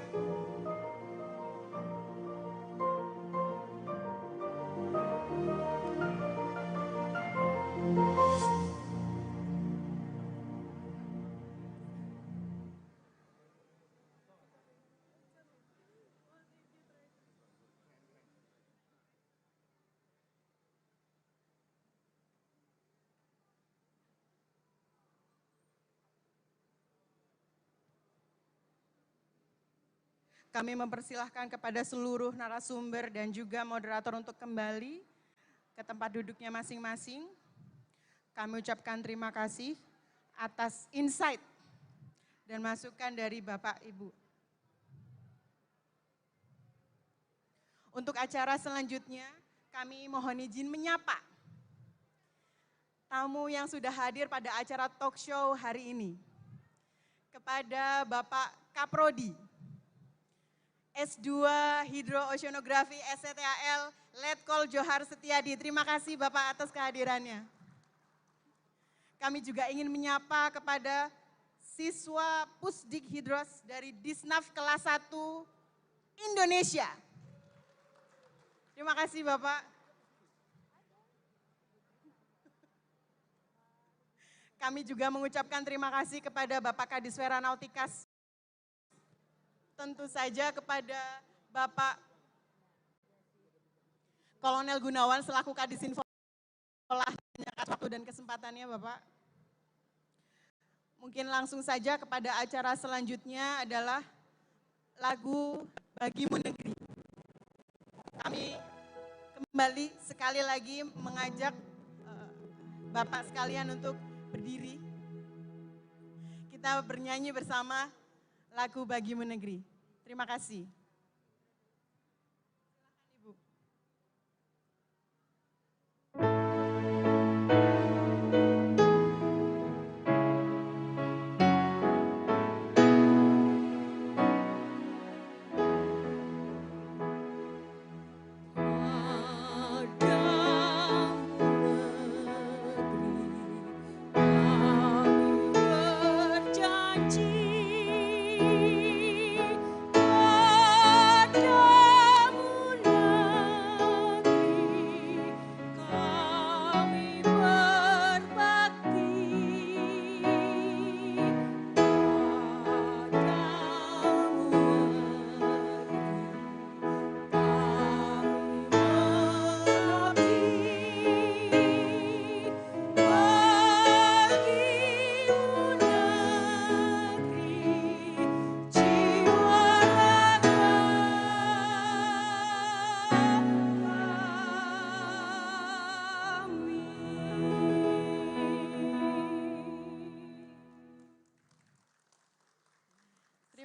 Kami mempersilahkan kepada seluruh narasumber dan juga moderator untuk kembali ke tempat duduknya masing-masing. Kami ucapkan terima kasih atas insight dan masukan dari Bapak Ibu. Untuk acara selanjutnya, kami mohon izin menyapa tamu yang sudah hadir pada acara talk show hari ini. Kepada Bapak Kaprodi, S2 Hidrooceanografi STAL Letkol Johar Setiadi. Terima kasih Bapak atas kehadirannya. Kami juga ingin menyapa kepada siswa Pusdik Hidros dari Disnaf kelas 1 Indonesia. Terima kasih Bapak. Kami juga mengucapkan terima kasih kepada Bapak Kadiswera Nautikas. Tentu saja kepada Bapak Kolonel Gunawan selaku Kadisinfo atas waktu dan kesempatannya Bapak. Mungkin langsung saja kepada acara selanjutnya adalah lagu Bagimu Negeri. Kami kembali sekali lagi mengajak Bapak sekalian untuk berdiri. Kita bernyanyi bersama lagu Bagimu Negeri. Terima kasih.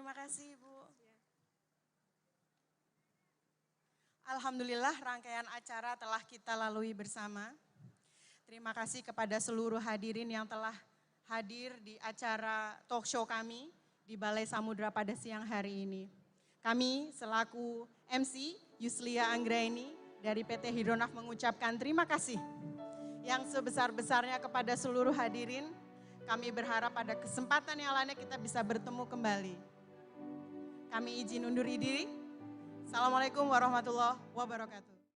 Terima kasih Bu. Alhamdulillah rangkaian acara telah kita lalui bersama. Terima kasih kepada seluruh hadirin yang telah hadir di acara talk show kami di Balai Samudra pada siang hari ini. Kami selaku MC Yuslia Anggraini dari PT Hidronaf mengucapkan terima kasih yang sebesar-besarnya kepada seluruh hadirin. Kami berharap pada kesempatan yang lainnya kita bisa bertemu kembali. Kami izin undur diri. Assalamualaikum warahmatullahi wabarakatuh.